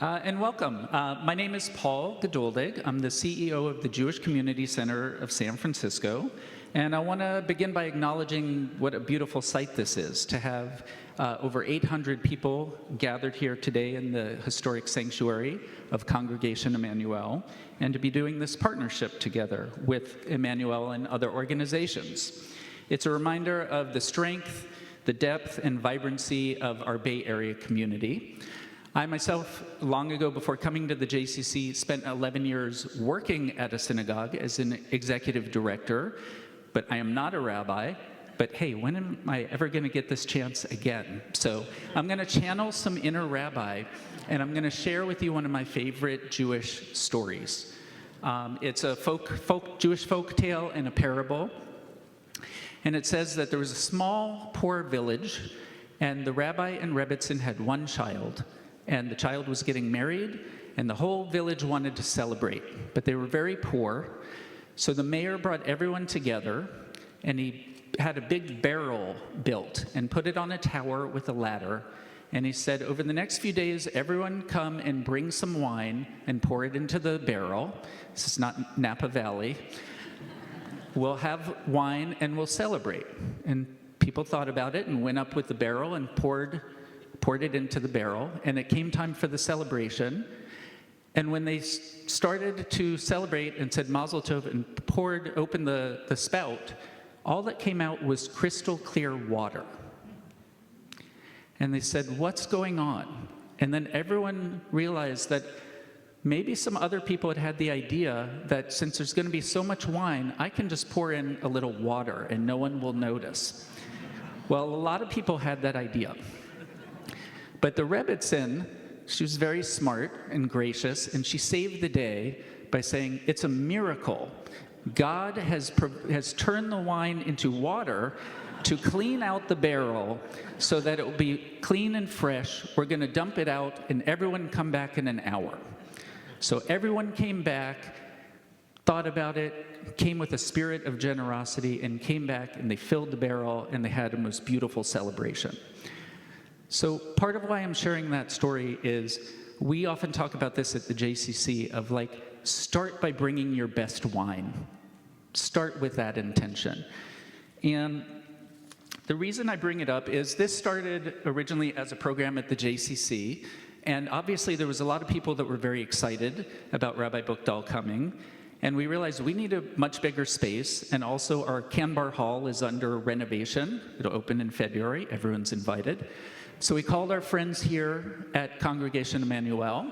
And welcome. My name is Paul Geduldig. I'm the CEO of the Jewish Community Center of San Francisco. And I want to begin by acknowledging what a beautiful sight this is, to have over 800 people gathered here today in the historic sanctuary of Congregation Emmanuel, and to be doing this partnership together with Emmanuel and other organizations. It's a reminder of the strength, the depth, and vibrancy of our Bay Area community. I myself, long ago before coming to the JCC, spent 11 years working at a synagogue as an executive director, but I am not a rabbi. But hey, when am I ever going to get this chance again? So I'm going to channel some inner rabbi, and I'm going to share with you one of my favorite Jewish stories. It's a Jewish folk tale and a parable. And it says that there was a small, poor village, and the rabbi and rebbitzin had one child. And the child was getting married, and the whole village wanted to celebrate. But they were very poor, so the mayor brought everyone together, and he had a big barrel built and put it on a tower with a ladder. And he said, over the next few days, everyone come and bring some wine and pour it into the barrel. This is not Napa Valley. We'll have wine and we'll celebrate. And people thought about it and went up with the barrel and poured it into the barrel, and it came time for the celebration. And when they started to celebrate and said Mazel Tov and opened the spout, all that came out was crystal clear water. And they said, what's going on? And then everyone realized that maybe some other people had the idea that since there's going to be so much wine, I can just pour in a little water and no one will notice. Well, a lot of people had that idea. But the rebbitzin, she was very smart and gracious, and she saved the day by saying, it's a miracle. God has turned the wine into water to clean out the barrel so that it will be clean and fresh. We're going to dump it out, and everyone come back in an hour. So everyone came back, thought about it, came with a spirit of generosity, and came back, and they filled the barrel, and they had a most beautiful celebration. So part of why I'm sharing that story is we often talk about this at the JCC of start by bringing your best wine. Start with that intention. And the reason I bring it up is this started originally as a program at the JCC, and obviously there was a lot of people that were very excited about Rabbi Buchdahl coming, and we realized we need a much bigger space, and also our Canbar Hall is under renovation. It'll open in February. Everyone's invited. So we called our friends here at Congregation Emmanuel,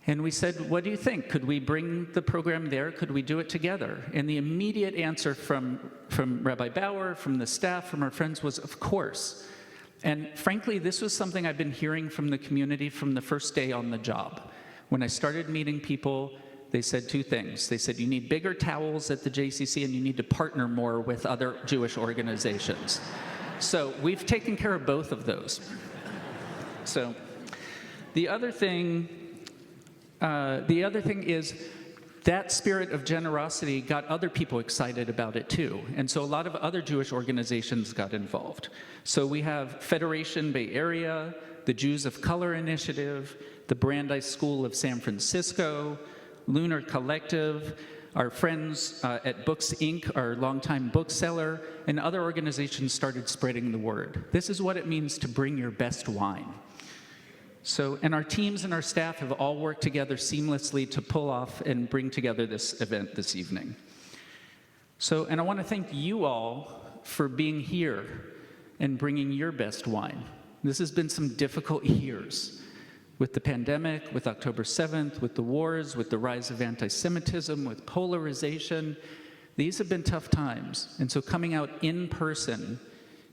and we said, what do you think? Could we bring the program there? Could we do it together? And the immediate answer from Rabbi Bauer, from the staff, from our friends was, of course. And frankly, this was something I've been hearing from the community from the first day on the job. When I started meeting people, they said two things. They said, you need bigger towels at the JCC, and you need to partner more with other Jewish organizations. So we've taken care of both of those. So the other thing is that spirit of generosity got other people excited about it too. And so a lot of other Jewish organizations got involved. So we have Federation Bay Area, the Jews of Color Initiative, the Brandeis School of San Francisco, Lunar Collective, our friends at Books Inc., our longtime bookseller, and other organizations started spreading the word. This is what it means to bring your best wine. So, and our teams and our staff have all worked together seamlessly to pull off and bring together this event this evening. So, and I want to thank you all for being here and bringing your best wine. This has been some difficult years. With the pandemic, with October 7th, with the wars, with the rise of anti-Semitism, with polarization, these have been tough times. And so coming out in person,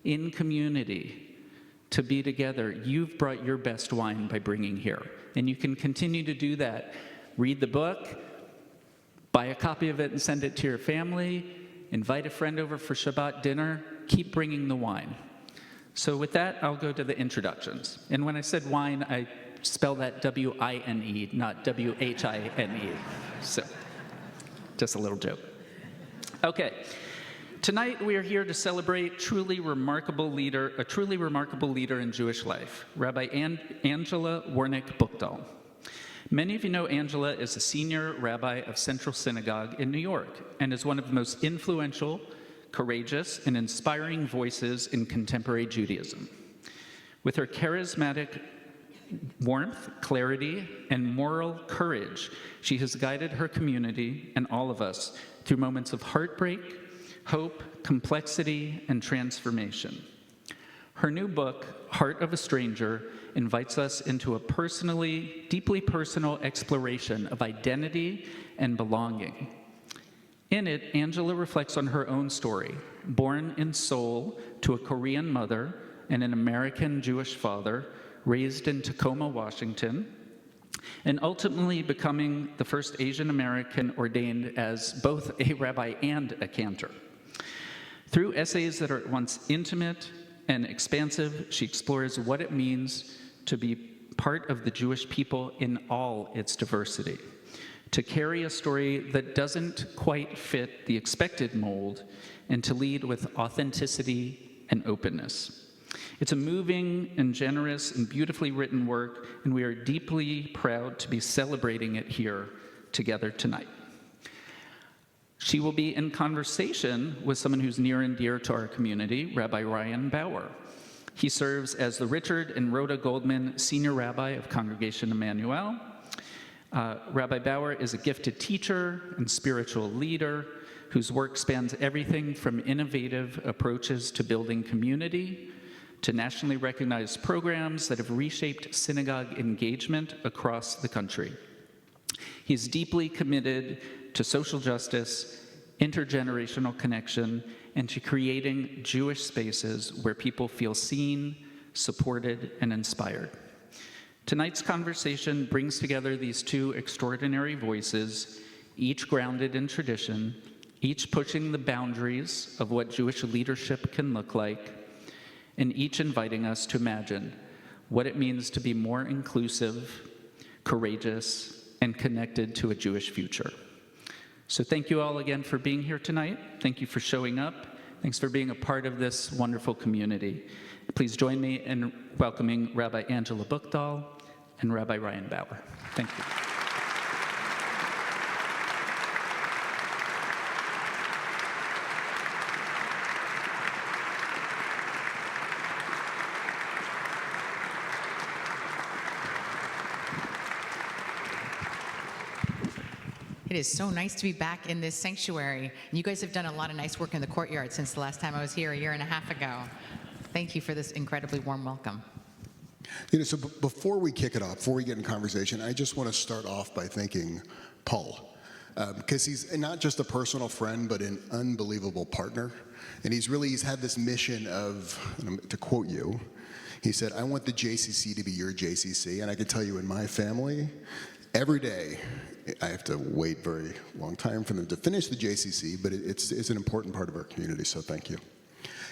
in community, to be together, you've brought your best wine by bringing here. And you can continue to do that. Read the book, buy a copy of it and send it to your family, invite a friend over for Shabbat dinner, keep bringing the wine. So with that, I'll go to the introductions. And when I said wine, I spell that W-I-N-E, not W-H-I-N-E. So, just a little joke. Okay, tonight we are here to celebrate a truly remarkable leader in Jewish life, Rabbi Angela Warnick Buchdahl. Many of you know Angela is a senior rabbi of Central Synagogue in New York and is one of the most influential, courageous, and inspiring voices in contemporary Judaism. With her charismatic warmth, clarity, and moral courage, she has guided her community and all of us through moments of heartbreak, hope, complexity, and transformation. Her new book, Heart of a Stranger, invites us into a deeply personal exploration of identity and belonging. In it, Angela reflects on her own story, born in Seoul to a Korean mother and an American Jewish father, raised in Tacoma, Washington, and ultimately becoming the first Asian American ordained as both a rabbi and a cantor. Through essays that are at once intimate and expansive, she explores what it means to be part of the Jewish people in all its diversity, to carry a story that doesn't quite fit the expected mold, and to lead with authenticity and openness. It's a moving and generous and beautifully written work, and we are deeply proud to be celebrating it here together tonight. She will be in conversation with someone who's near and dear to our community, Rabbi Ryan Bauer. He serves as the Richard and Rhoda Goldman Senior Rabbi of Congregation Emmanuel. Rabbi Bauer is a gifted teacher and spiritual leader whose work spans everything from innovative approaches to building community to nationally recognized programs that have reshaped synagogue engagement across the country. He's deeply committed to social justice, intergenerational connection, and to creating Jewish spaces where people feel seen, supported, and inspired. Tonight's conversation brings together these two extraordinary voices, each grounded in tradition, each pushing the boundaries of what Jewish leadership can look like, and each inviting us to imagine what it means to be more inclusive, courageous, and connected to a Jewish future. So thank you all again for being here tonight. Thank you for showing up. Thanks for being a part of this wonderful community. Please join me in welcoming Rabbi Angela Buchdahl and Rabbi Ryan Bauer. Thank you. It is so nice to be back in this sanctuary. You guys have done a lot of nice work in the courtyard since the last time I was here a year and a half ago. Thank you for this incredibly warm welcome. So before we kick it off, before we get in conversation, I just want to start off by thanking Paul, because he's not just a personal friend, but an unbelievable partner. And he's had this mission of, to quote you, he said, I want the JCC to be your JCC. And I can tell you in my family, every day, I have to wait a very long time for them to finish the JCC, but it's an important part of our community, so thank you.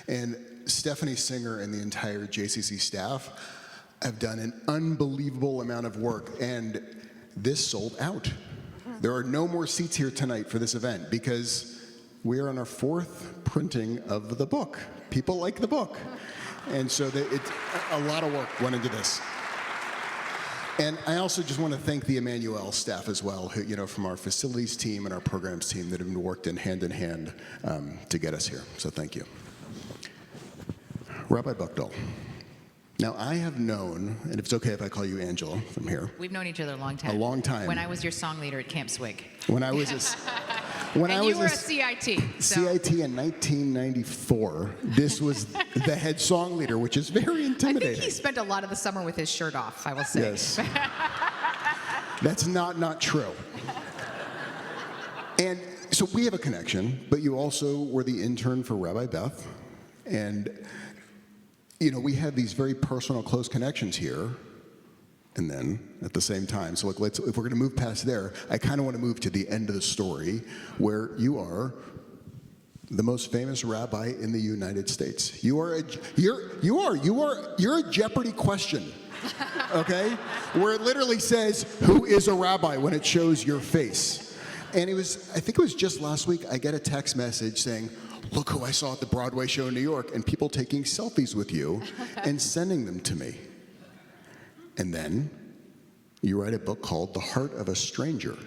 And Stephanie Singer and the entire JCC staff have done an unbelievable amount of work, and this sold out. There are no more seats here tonight for this event because we are on our 4th printing of the book. People like the book. And so it's a lot of work went into this. And I also just want to thank the Emmanuel staff as well, who, from our facilities team and our programs team that have been worked in hand to get us here. So thank you. Rabbi Buchdahl. Now, I have known, and if it's okay if I call you Angela from here. We've known each other a long time. A long time. When I was your song leader at Camp Swig. When I was you were a CIT. So. CIT in 1994. This was the head song leader, which is very intimidating. I think he spent a lot of the summer with his shirt off, I will say. Yes. That's not true. And so we have a connection, but you also were the intern for Rabbi Beth. And, we have these very personal, close connections here. And then, at the same time, so if we're going to move past there, I kind of want to move to the end of the story, where you are the most famous rabbi in the United States. You're a Jeopardy question, okay? Where it literally says, who is a rabbi, when it shows your face. And I think it was just last week, I get a text message saying, look who I saw at the Broadway show in New York, and people taking selfies with you and sending them to me. And then you write a book called The Heart of a Stranger,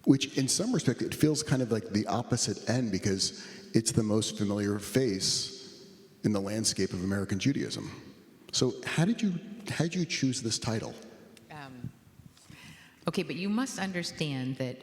which in some respect, it feels kind of like the opposite end because it's the most familiar face in the landscape of American Judaism. So how did you choose this title? Okay, but you must understand that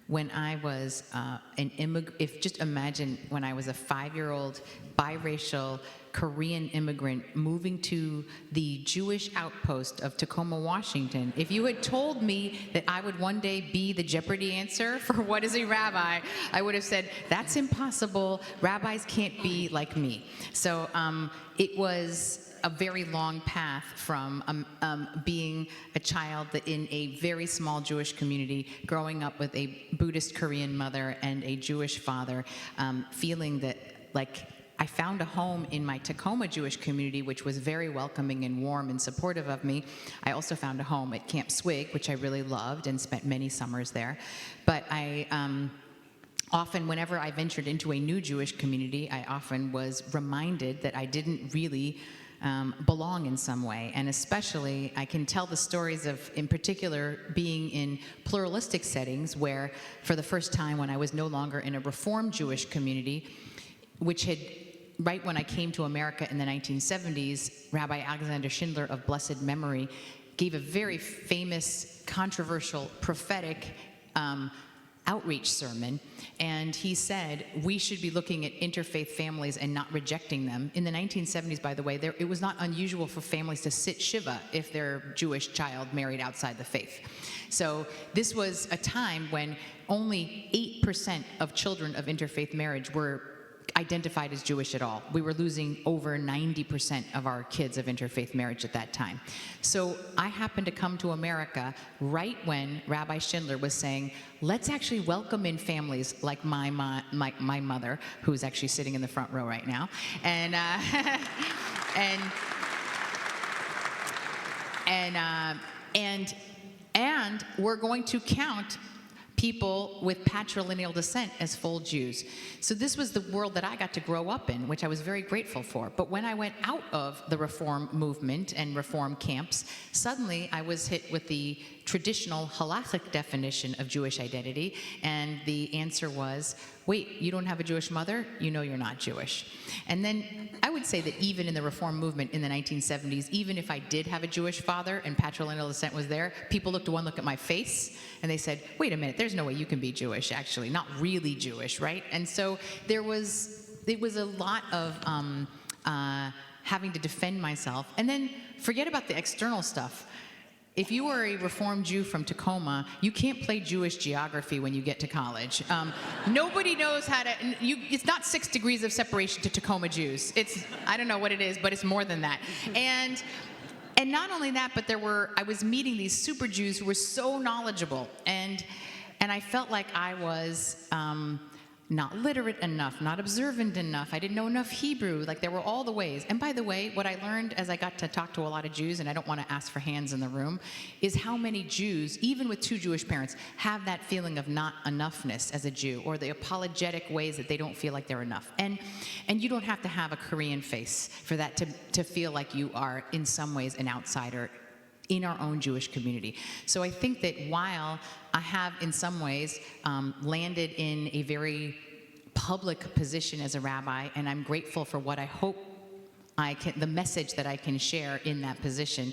when I was an immigrant, just imagine when I was a 5-year-old biracial Korean immigrant moving to the Jewish outpost of Tacoma, Washington, if you had told me that I would one day be the Jeopardy answer for what is a rabbi, I would have said, that's impossible. Rabbis can't be like me. So it was a very long path from being a child in a very small Jewish community, growing up with a Buddhist Korean mother and a Jewish father, feeling that like I found a home in my Tacoma Jewish community, which was very welcoming and warm and supportive of me. I also found a home at Camp Swig, which I really loved and spent many summers there. But I often, whenever I ventured into a new Jewish community, I often was reminded that I didn't really belong in some way. And especially, I can tell the stories of, in particular, being in pluralistic settings where, for the first time, when I was no longer in a Reform Jewish community, which had, right when I came to America in the 1970s, Rabbi Alexander Schindler of blessed memory gave a very famous, controversial, prophetic outreach sermon, and he said we should be looking at interfaith families and not rejecting them. In the 1970s, by the way, it was not unusual for families to sit Shiva if their Jewish child married outside the faith. So this was a time when only 8% of children of interfaith marriage were identified as Jewish at all. We were losing over 90% of our kids of interfaith marriage at that time. So I happened to come to America right when Rabbi Schindler was saying, let's actually welcome in families like my mother, who's actually sitting in the front row right now, and and we're going to count people with patrilineal descent as full Jews. So this was the world that I got to grow up in, which I was very grateful for. But when I went out of the Reform movement and Reform camps, suddenly I was hit with the traditional halachic definition of Jewish identity, and the answer was, wait, you don't have a Jewish mother? You know you're not Jewish. And then I would say that even in the Reform movement in the 1970s, even if I did have a Jewish father and patrilineal descent was there, people looked at my face and they said, wait a minute, there's no way you can be Jewish, actually, not really Jewish, right? And so it was a lot of having to defend myself. And then forget about the external stuff. If you are a Reformed Jew from Tacoma, you can't play Jewish geography when you get to college. Nobody knows how to, it's not 6 degrees of separation to Tacoma Jews. I don't know what it is, but it's more than that. And not only that, but I was meeting these super Jews who were so knowledgeable. And I felt like I was not literate enough, not observant enough. I didn't know enough Hebrew. Like, there were all the ways. And by the way, what I learned as I got to talk to a lot of Jews, and I don't want to ask for hands in the room, is how many Jews, even with 2 Jewish parents, have that feeling of not enoughness as a Jew, or the apologetic ways that they don't feel like they're enough. And you don't have to have a Korean face for that to feel like you are, in some ways, an outsider in our own Jewish community. So I think that while I have, in some ways, landed in a very public position as a rabbi, and I'm grateful for what I hope the message that I can share in that position,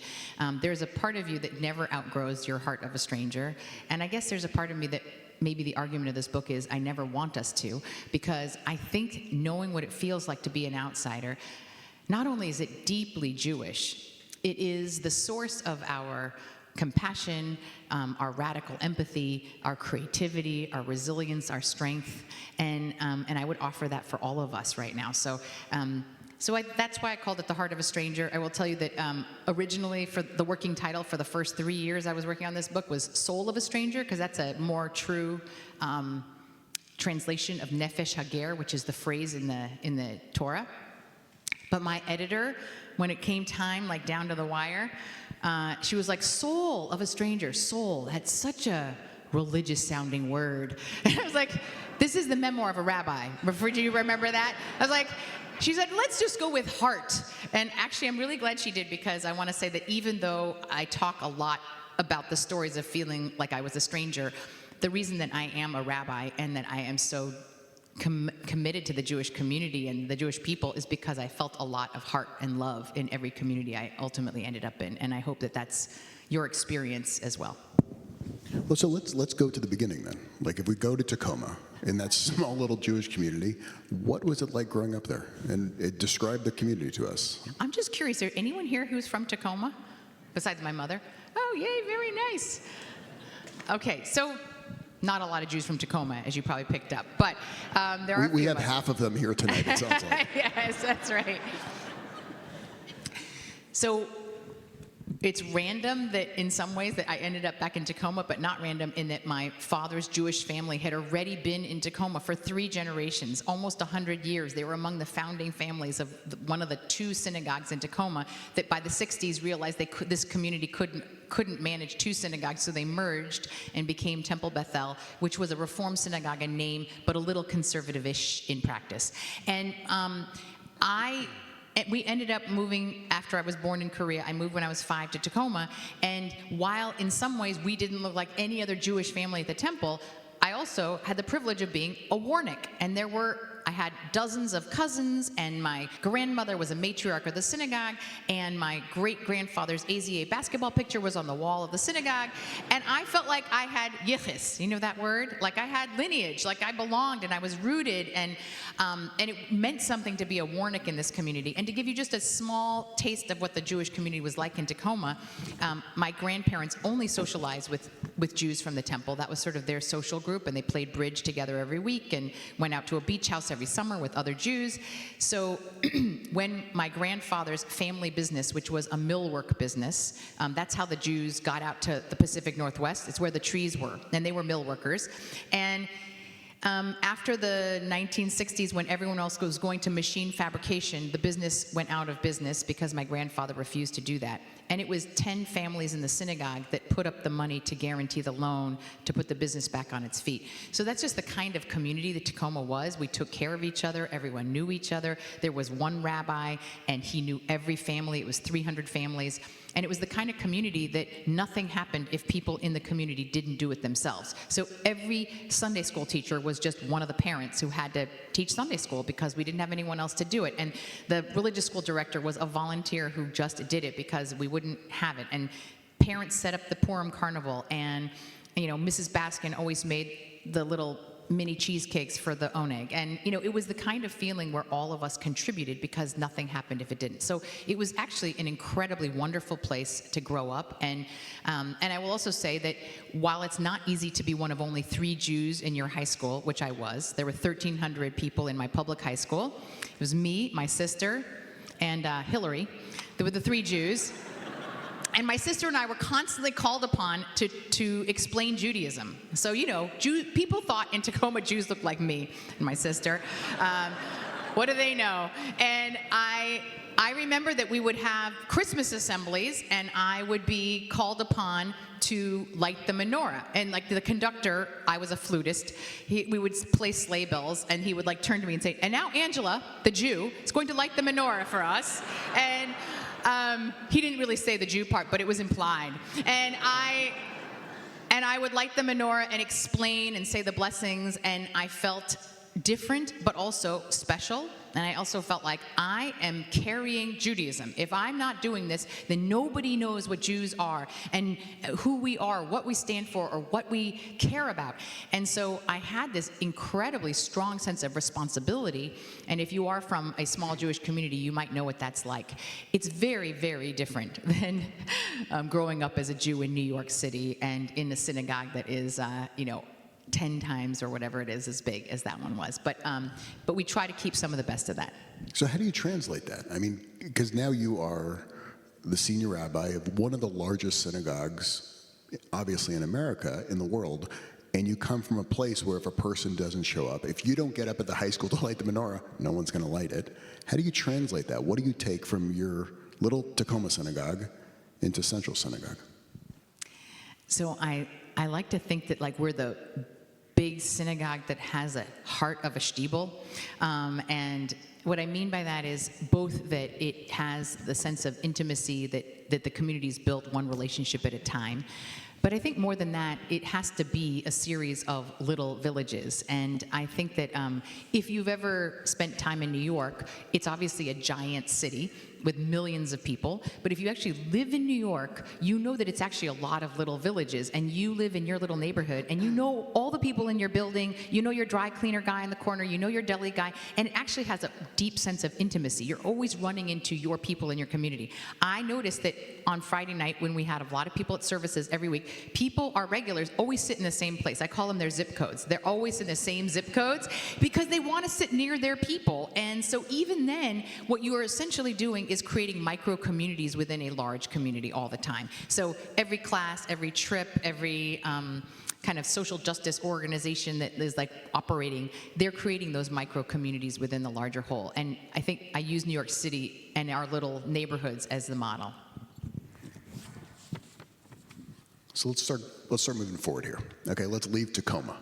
there's a part of you that never outgrows your heart of a stranger. And I guess there's a part of me that maybe the argument of this book is I never want us to, because I think knowing what it feels like to be an outsider, not only is it deeply Jewish, it is the source of our compassion, our radical empathy, our creativity, our resilience, our strength, and I would offer that for all of us right now. So, that's why I called it The Heart of a Stranger. I will tell you that originally, for the working title for the first 3 years I was working on this book was Soul of a Stranger, because that's a more true translation of Nefesh Hager, which is the phrase in the Torah. But my editor, when it came time, like down to the wire, she was like, soul of a stranger, soul. That's such a religious sounding word. And I was like, this is the memoir of a rabbi. Do you remember that? I was like, she said, let's just go with heart. And actually, I'm really glad she did, because I want to say that even though I talk a lot about the stories of feeling like I was a stranger. The reason that I am a rabbi and that I am so committed to the Jewish community and the Jewish people is because I felt a lot of heart and love in every community I ultimately ended up in, and I hope that that's your experience as well. Well, so let's go to the beginning then. Like, if we go to Tacoma, in that small little Jewish community, what was it like growing up there? And describe the community to us. I'm just curious, is there anyone here who's from Tacoma besides my mother? Oh, yay, very nice. Okay, so not a lot of Jews from Tacoma, as you probably picked up, but there are. We have half of them here tonight, it sounds like. Yes, that's right. So it's random that in some ways that I ended up back in Tacoma, but not random in that my father's Jewish family had already been in Tacoma for 3 generations, almost 100 years. They were among the founding families of one of the 2 synagogues in Tacoma that by the 60s realized this community couldn't manage 2 synagogues, so they merged and became Temple Bethel, which was a Reform synagogue in name, but a little conservative-ish in practice. And we ended up moving after I was born in Korea. I moved when I was 5 to Tacoma, and while in some ways we didn't look like any other Jewish family at the temple, I also had the privilege of being a warnick, and I had dozens of cousins, and my grandmother was a matriarch of the synagogue, and my great-grandfather's AZA basketball picture was on the wall of the synagogue, and I felt like I had yichus, you know that word? Like I had lineage, like I belonged, and I was rooted, and it meant something to be a warnick in this community. And to give you just a small taste of what the Jewish community was like in Tacoma, my grandparents only socialized with Jews from the temple. That was sort of their social group, and they played bridge together every week and went out to a beach house every summer with other Jews. So when my grandfather's family business, which was a millwork business, that's how the Jews got out to the Pacific Northwest. It's where the trees were, and they were mill workers. And after the 1960s, when everyone else was going to machine fabrication, the business went out of business because my grandfather refused to do that. And it was 10 families in the synagogue that put up the money to guarantee the loan to put the business back on its feet. So that's just the kind of community that Tacoma was. We took care of each other. Everyone knew each other. There was one rabbi, and he knew every family. It was 300 families. And it was the kind of community that nothing happened if people in the community didn't do it themselves. So every Sunday school teacher was just one of the parents who had to teach Sunday school because we didn't have anyone else to do it. And the religious school director was a volunteer who just did it because we wouldn't have it. And parents set up the Purim Carnival, and Mrs. Baskin always made the little mini cheesecakes for the oneg. And it was the kind of feeling where all of us contributed because nothing happened if it didn't. So it was actually an incredibly wonderful place to grow up. And I will also say that while it's not easy to be one of only 3 Jews in your high school, which I was, there were 1,300 people in my public high school. It was me, my sister, and Hillary. There were the 3 Jews. And my sister and I were constantly called upon to explain Judaism. So, people thought in Tacoma Jews looked like me and my sister. What do they know? And I remember that we would have Christmas assemblies, and I would be called upon to light the menorah. And like the conductor, I was a flutist, we would play sleigh bells, and he would turn to me and say, "And now Angela, the Jew, is going to light the menorah for us." And he didn't really say the Jew part, but it was implied. And I would light the menorah and explain and say the blessings, and I felt different but also special. And I also felt like I am carrying Judaism. If I'm not doing this, then nobody knows what Jews are and who we are, what we stand for, or what we care about. And so I had this incredibly strong sense of responsibility. And if you are from a small Jewish community, you might know what that's like. It's very, very different than growing up as a Jew in New York City and in a synagogue that is, 10 times or whatever it is as big as that one was. But we try to keep some of the best of that. So how do you translate that? I mean, because now you are the senior rabbi of one of the largest synagogues, obviously in America, in the world, and you come from a place where if a person doesn't show up, if you don't get up at the high school to light the menorah, no one's going to light it. How do you translate that? What do you take from your little Tacoma synagogue into Central Synagogue? So I like to think that we're the big synagogue that has a heart of a shtibel. And what I mean by that is both that it has the sense of intimacy that that the community's built one relationship at a time. But I think more than that, it has to be a series of little villages. And I think that if you've ever spent time in New York, it's obviously a giant city with millions of people. But if you actually live in New York, you know that it's actually a lot of little villages, and you live in your little neighborhood, and you know all the people in your building, you know your dry cleaner guy in the corner, you know your deli guy, and it actually has a deep sense of intimacy. You're always running into your people in your community. I noticed that on Friday night, when we had a lot of people at services every week, people, our regulars, always sit in the same place. I call them their zip codes. They're always in the same zip codes because they want to sit near their people. And so even then, what you are essentially doing is creating micro communities within a large community all the time. So every class, every trip, every kind of social justice organization that is like operating, they're creating those micro communities within the larger whole. And I think I use New York City and our little neighborhoods as the model. So let's start moving forward here. Okay, let's leave Tacoma.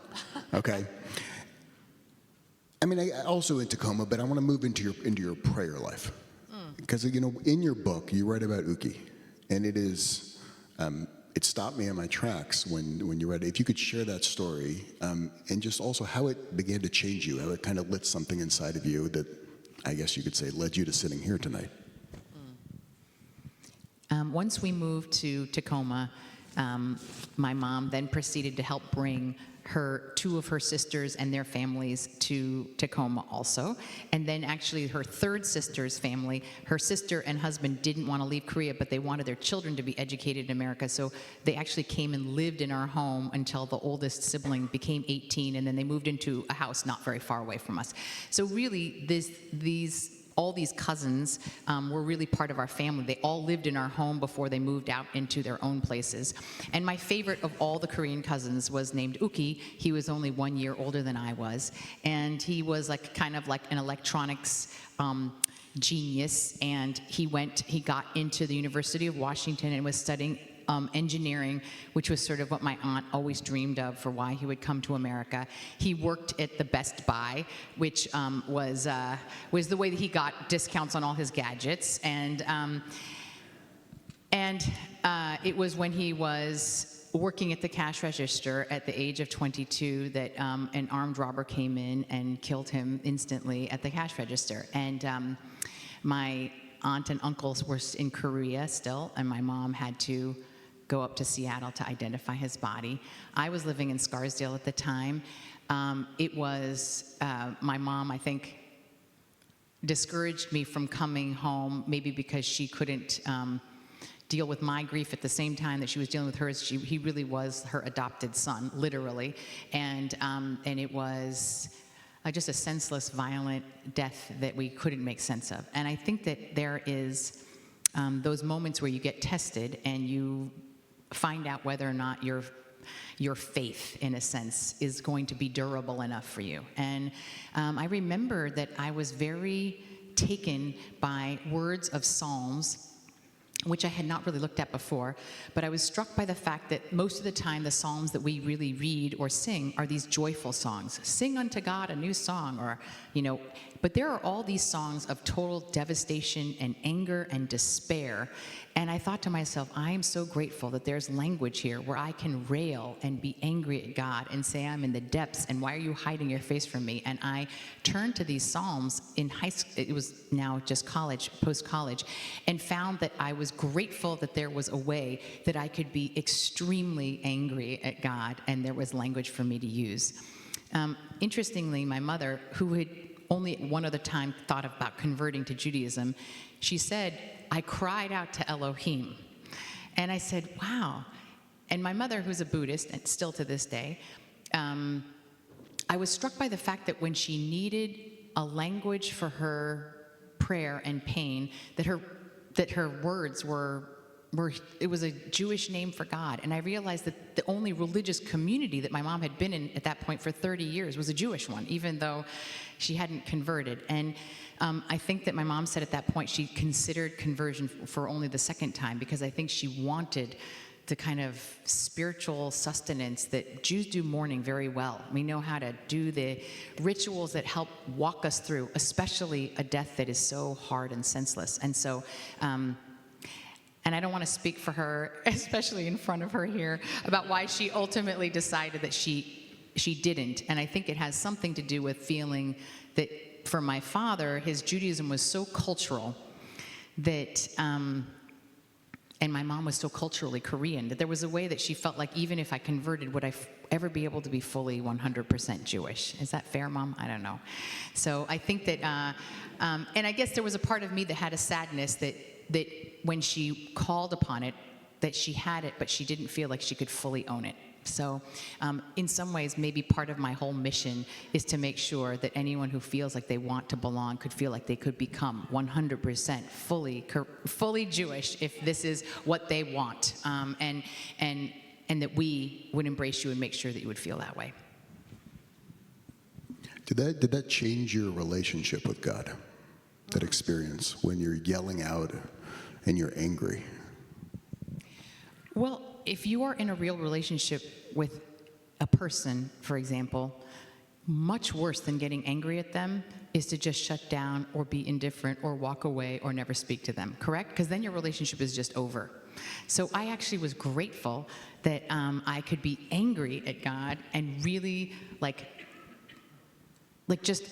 Okay. I mean, I also in Tacoma, but I want to move into your prayer life, because in your book you write about Uki, and it is it stopped me in my tracks when you read it. If you could share that story, and just also how it began to change you, how it kind of lit something inside of you that I guess you could say led you to sitting here tonight. Once we moved to Tacoma, my mom then proceeded to help bring two of her sisters and their families to Tacoma also. And then actually her third sister's family, her sister and husband didn't want to leave Korea, but they wanted their children to be educated in America. So they actually came and lived in our home until the oldest sibling became 18, and then they moved into a house not very far away from us. So really, all these cousins were really part of our family. They all lived in our home before they moved out into their own places. And my favorite of all the Korean cousins was named Uki. He was only 1 year older than I was. And he was kind of like an electronics genius. And he got into the University of Washington and was studying engineering, which was sort of what my aunt always dreamed of for why he would come to America. He worked at the Best Buy, which was the way that he got discounts on all his gadgets. And it was when he was working at the cash register at the age of 22 that an armed robber came in and killed him instantly at the cash register. And my aunt and uncles were in Korea still, and my mom had to go up to Seattle to identify his body. I was living in Scarsdale at the time. It was my mom, I think, discouraged me from coming home, maybe because she couldn't deal with my grief at the same time that she was dealing with hers. He really was her adopted son, literally, and it was just a senseless, violent death that we couldn't make sense of. And I think that there is those moments where you get tested and you find out whether or not your faith, in a sense, is going to be durable enough for you. And I remember that I was very taken by words of Psalms, which I had not really looked at before, but I was struck by the fact that most of the time the Psalms that we really read or sing are these joyful songs. Sing unto God a new song, or, but there are all these songs of total devastation and anger and despair. And I thought to myself, I am so grateful that there's language here where I can rail and be angry at God and say I'm in the depths, and why are you hiding your face from me? And I turned to these Psalms in high school, it was now just college, post-college, and found that I was grateful that there was a way that I could be extremely angry at God, and there was language for me to use. Interestingly, my mother, who had only one other time thought about converting to Judaism, she said, I cried out to Elohim. And I said, wow. And my mother, who's a Buddhist, and still to this day, I was struck by the fact that when she needed a language for her prayer and pain, that her words were it was a Jewish name for God. And I realized that the only religious community that my mom had been in at that point for 30 years was a Jewish one, even though she hadn't converted. And I think that my mom said at that point she considered conversion for only the second time, because I think she wanted the kind of spiritual sustenance that Jews do mourning very well. We know how to do the rituals that help walk us through, especially a death that is so hard and senseless. And so and I don't want to speak for her, especially in front of her here, about why she ultimately decided that she didn't. And I think it has something to do with feeling that for my father, his Judaism was so cultural that, and my mom was so culturally Korean, that there was a way that she felt like even if I converted, would I ever be able to be fully 100% Jewish? Is that fair, Mom? I don't know. So I think that, and I guess there was a part of me that had a sadness that when she called upon it, that she had it, but she didn't feel like she could fully own it. So in some ways, maybe part of my whole mission is to make sure that anyone who feels like they want to belong could feel like they could become 100% fully Jewish if this is what they want, and that we would embrace you and make sure that you would feel that way. Did that change your relationship with God, that experience when you're yelling out and you're angry? Well, if you are in a real relationship with a person, for example, much worse than getting angry at them is to just shut down or be indifferent or walk away or never speak to them, correct? Because then your relationship is just over. So I actually was grateful that I could be angry at God and really like just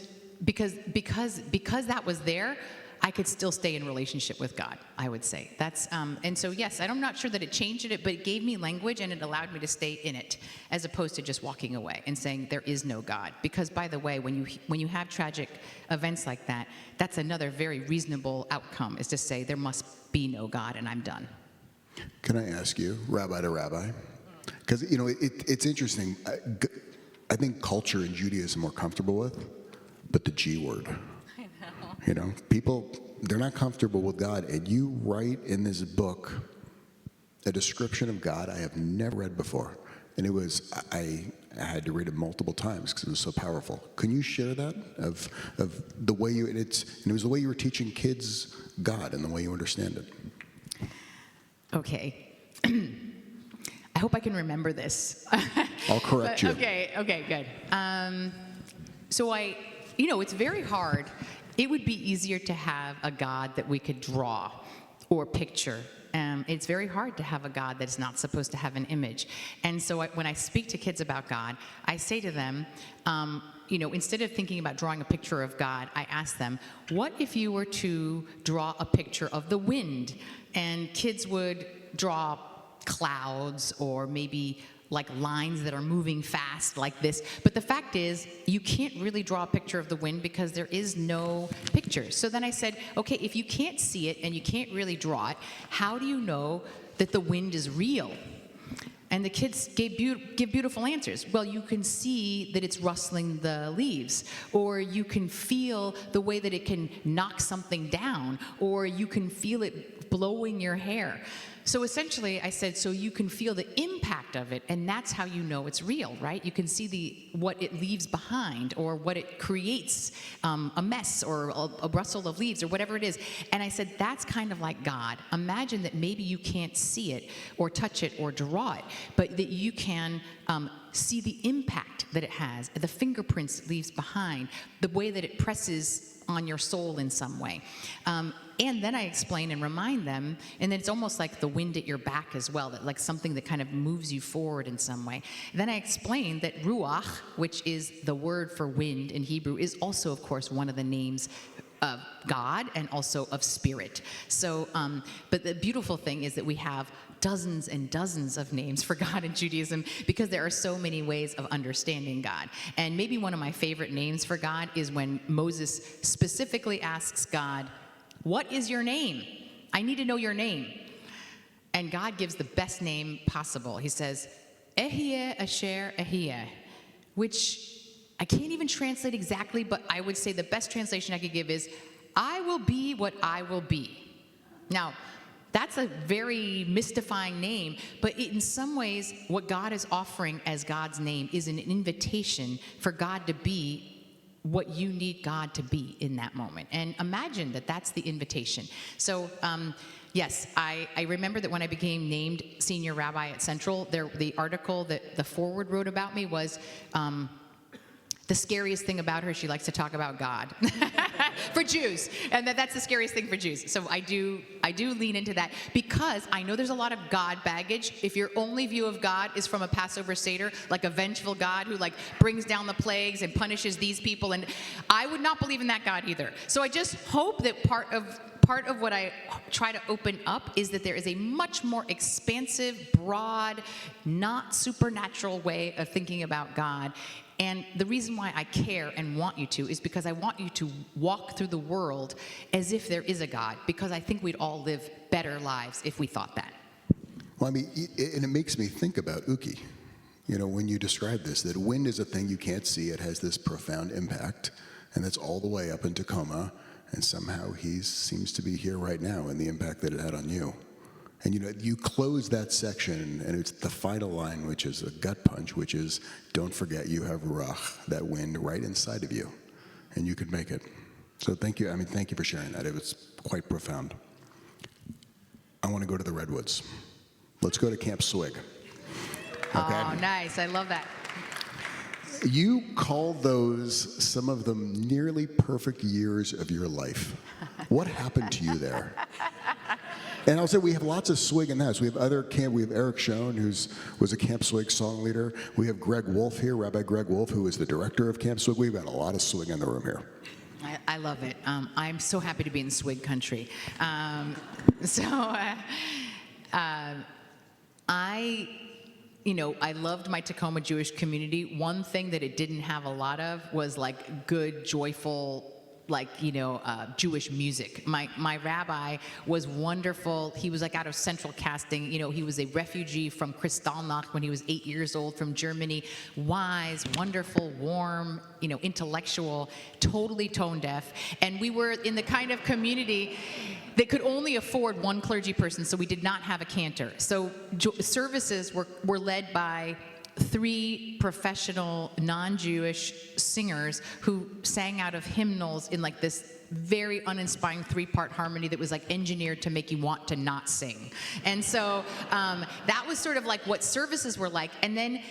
because that was there, I could still stay in relationship with God, I would say. That's and so yes, I'm not sure that it changed it, but it gave me language and it allowed me to stay in it, as opposed to just walking away and saying there is no God. Because by the way, when you have tragic events like that, that's another very reasonable outcome, is to say there must be no God and I'm done. Can I ask you, rabbi to rabbi? Because it's interesting. I think culture in Judaism we're comfortable with, but the G word. People, they're not comfortable with God. And you write in this book a description of God I have never read before. And I had to read it multiple times because it was so powerful. Can you share that of the way and it was the way you were teaching kids God and the way you understand it? Okay. I hope I can remember this. I'll correct you. Okay, good. So it's very hard. It would be easier to have a God that we could draw or picture. It's very hard to have a God that's not supposed to have an image. And so when I speak to kids about God, I say to them, instead of thinking about drawing a picture of God, I ask them, what if you were to draw a picture of the wind? And kids would draw clouds or maybe like lines that are moving fast like this. But the fact is, you can't really draw a picture of the wind because there is no picture. So then I said, okay, if you can't see it and you can't really draw it, how do you know that the wind is real? And the kids give beautiful answers. Well, you can see that it's rustling the leaves, or you can feel the way that it can knock something down, or you can feel it blowing your hair. So essentially, I said, so you can feel the impact of it, and that's how you know it's real, right? You can see what it leaves behind, or what it creates, a mess, or a rustle of leaves, or whatever it is. And I said, that's kind of like God. Imagine that maybe you can't see it, or touch it, or draw it, but that you can see the impact that it has, the fingerprints it leaves behind, the way that it presses on your soul in some way. And then I explain and remind them, and then it's almost like the wind at your back as well, that like something that kind of moves you forward in some way. Then I explain that ruach, which is the word for wind in Hebrew, is also, of course, one of the names of God and also of spirit. So, but the beautiful thing is that we have dozens and dozens of names for God in Judaism because there are so many ways of understanding God. And maybe one of my favorite names for God is when Moses specifically asks God, what is your name? I need to know your name. And God gives the best name possible. He says, Ehyeh Asher Ehyeh, which I can't even translate exactly, but I would say the best translation I could give is, I will be what I will be. Now, that's a very mystifying name, but in some ways, what God is offering as God's name is an invitation for God to be what you need God to be in that moment. And imagine that that's the invitation. So, yes, I remember that when I became named senior rabbi at Central, the article that the Forward wrote about me was, the scariest thing about her, she likes to talk about God for Jews, and that's the scariest thing for Jews. So I do lean into that because I know there's a lot of God baggage. If your only view of God is from a Passover Seder, like a vengeful God who like brings down the plagues and punishes these people, and I would not believe in that God either. So I just hope that part of what I try to open up is that there is a much more expansive, broad, not supernatural way of thinking about God. And the reason why I care and want you to is because I want you to walk through the world as if there is a God, because I think we'd all live better lives if we thought that. Well, I mean, and it makes me think about Uki. You know, when you describe this, that wind is a thing you can't see. It has this profound impact, and that's all the way up in Tacoma, and somehow he seems to be here right now and the impact that it had on you. And you know, you close that section, and it's the final line, which is a gut punch, which is, don't forget you have Ruach, that wind, right inside of you, and you could make it. So thank you. I mean, thank you for sharing that. It was quite profound. I want to go to the Redwoods. Let's go to Camp Swig. Okay? Oh, nice. I love that. You call those some of the nearly perfect years of your life. What happened to you there? And I'll say we have lots of swig in the house. We have Eric Schoen, who was a Camp Swig song leader. We have Greg Wolf here, Rabbi Greg Wolf, who is the director of Camp Swig. We've got a lot of swig in the room here. I love it. I'm so happy to be in swig country. I loved my Tacoma Jewish community. One thing that it didn't have a lot of was like good, joyful, Jewish music. My rabbi was wonderful. He was like out of Central Casting. He was a refugee from Kristallnacht when he was 8 years old from Germany. Wise, wonderful, warm, intellectual, totally tone deaf. And we were in the kind of community that could only afford one clergy person, so we did not have a cantor. So services were led by 3 professional non-Jewish singers who sang out of hymnals in like this very uninspiring 3-part harmony that was like engineered to make you want to not sing. And so that was sort of like what services were like. And then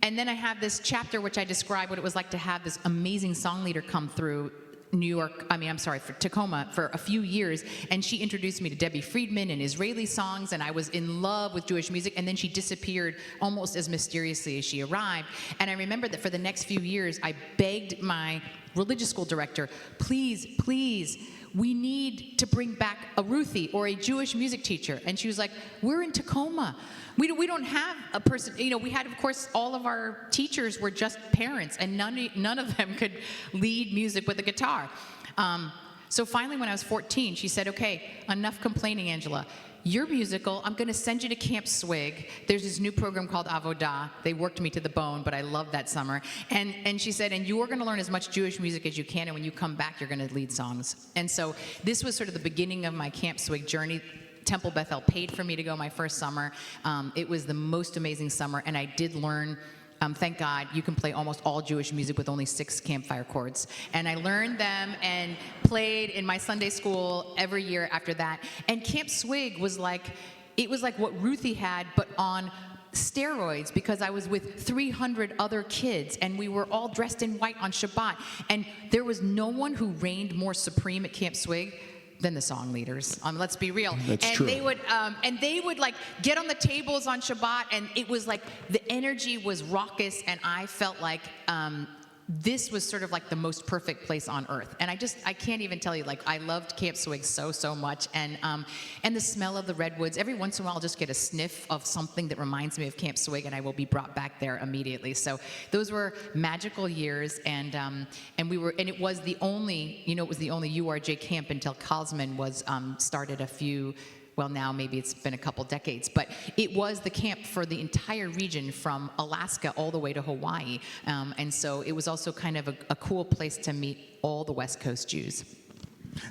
I have this chapter which I describe what it was like to have this amazing song leader come through for Tacoma for a few years, and she introduced me to Debbie Friedman and Israeli songs, and I was in love with Jewish music, and then she disappeared almost as mysteriously as she arrived. And I remember that for the next few years, I begged my religious school director, please, we need to bring back a Ruthie or a Jewish music teacher. And she was like, we're in Tacoma. We don't have a person, we had, of course, all of our teachers were just parents, and none of them could lead music with a guitar. So finally, when I was 14, she said, okay, enough complaining, Angela. You're musical. I'm going to send you to Camp Swig. There's this new program called Avodah. They worked me to the bone, but I loved that summer. And she said, and you're going to learn as much Jewish music as you can, and when you come back, you're going to lead songs. And so this was sort of the beginning of my Camp Swig journey. Temple Bethel paid for me to go my first summer. It was the most amazing summer, and I did learn, thank God, you can play almost all Jewish music with only 6 campfire chords. And I learned them and played in my Sunday school every year after that. And Camp Swig was like what Ruthie had, but on steroids, because I was with 300 other kids, and we were all dressed in white on Shabbat. And there was no one who reigned more supreme at Camp Swig than the song leaders. Let's be real. That's and true. They would like get on the tables on Shabbat, and it was like the energy was raucous, and I felt like this was sort of like the most perfect place on earth. And I can't even tell you, like, I loved Camp Swig so much, and the smell of the redwoods. Every once in a while, I'll just get a sniff of something that reminds me of Camp Swig, and I will be brought back there immediately. So those were magical years, and it was the only URJ camp until Cosman was started a few. Well, now maybe it's been a couple decades, but it was the camp for the entire region from Alaska all the way to Hawaii. And so it was also kind of a cool place to meet all the West Coast Jews.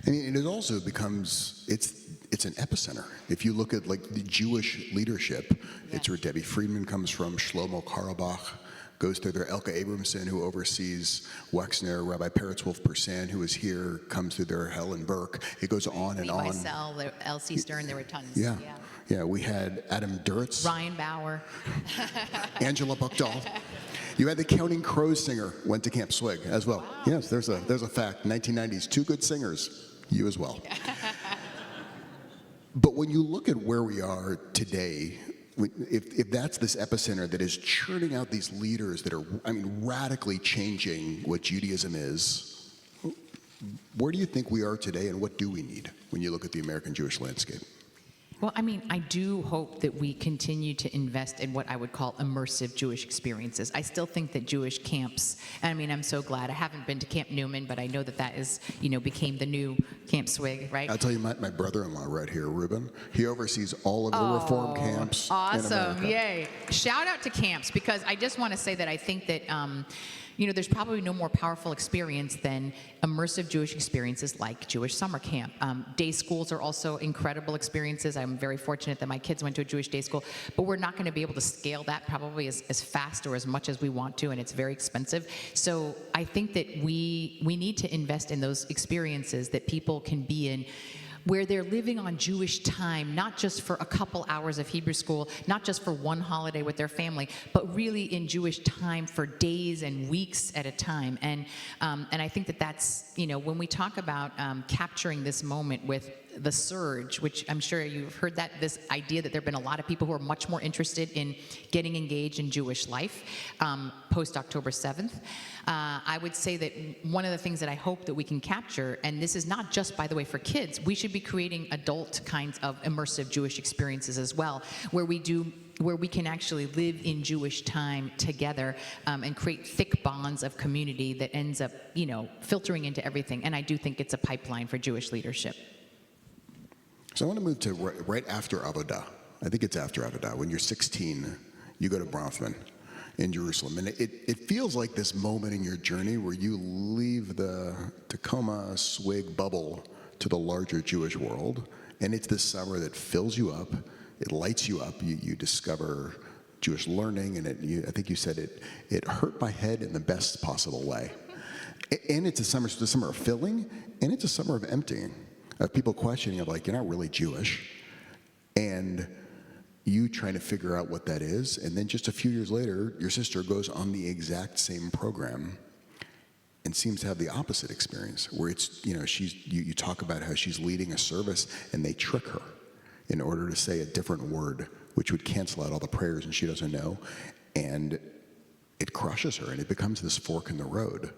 I mean, it also becomes, it's an epicenter. If you look at like the Jewish leadership, it's where Debbie Friedman comes from, Shlomo Karabach, goes through there. Elke Abramson, who oversees Wexner, Rabbi Peretz Wolf Persan, who is here, comes through there, Helen Burke. It goes on and Levi on. Sell, Elsie Stern, there were tons. Yeah, we had Adam Duritz. Ryan Bauer. Angela Buchdahl. You had the Counting Crows singer, went to Camp Swig as well. Wow. Yes, there's a fact. 1990s, 2 good singers. You as well. But when you look at where we are today, if that's this epicenter that is churning out these leaders that are, radically changing what Judaism is, where do you think we are today, and what do we need when you look at the American Jewish landscape? Well, I do hope that we continue to invest in what I would call immersive Jewish experiences. I still think that Jewish camps, I'm so glad. I haven't been to Camp Newman, but I know that is, became the new Camp Swig, right? I'll tell you, my brother-in-law right here, Reuben, he oversees all of the reform camps in America. Awesome, yay. Shout out to camps, because I just want to say that I think that, there's probably no more powerful experience than immersive Jewish experiences like Jewish summer camp. Day schools are also incredible experiences. I'm very fortunate that my kids went to a Jewish day school, but we're not going to be able to scale that probably as fast or as much as we want to, and it's very expensive. So I think that we need to invest in those experiences that people can be in, where they're living on Jewish time, not just for a couple hours of Hebrew school, not just for one holiday with their family, but really in Jewish time for days and weeks at a time. And I think that's, when we talk about capturing this moment with the surge, which I'm sure you've heard this idea that there have been a lot of people who are much more interested in getting engaged in Jewish life post-October 7th. I would say that one of the things that I hope that we can capture, and this is not just, by the way, for kids, we should be creating adult kinds of immersive Jewish experiences as well, where we can actually live in Jewish time together and create thick bonds of community that ends up, filtering into everything. And I do think it's a pipeline for Jewish leadership. So I want to move to right after Avodah. I think it's after Avodah. When you're 16, you go to Bronfman in Jerusalem. And it feels like this moment in your journey where you leave the Tacoma Swig bubble to the larger Jewish world. And it's this summer that fills you up. It lights you up. You discover Jewish learning. And I think you said it hurt my head in the best possible way. And it's a summer of filling, and it's a summer of emptying. Of people questioning of you're not really Jewish, and you trying to figure out what that is, and then just a few years later, your sister goes on the exact same program and seems to have the opposite experience, where it's, you talk about how she's leading a service and they trick her in order to say a different word, which would cancel out all the prayers, and she doesn't know, and it crushes her, and it becomes this fork in the road,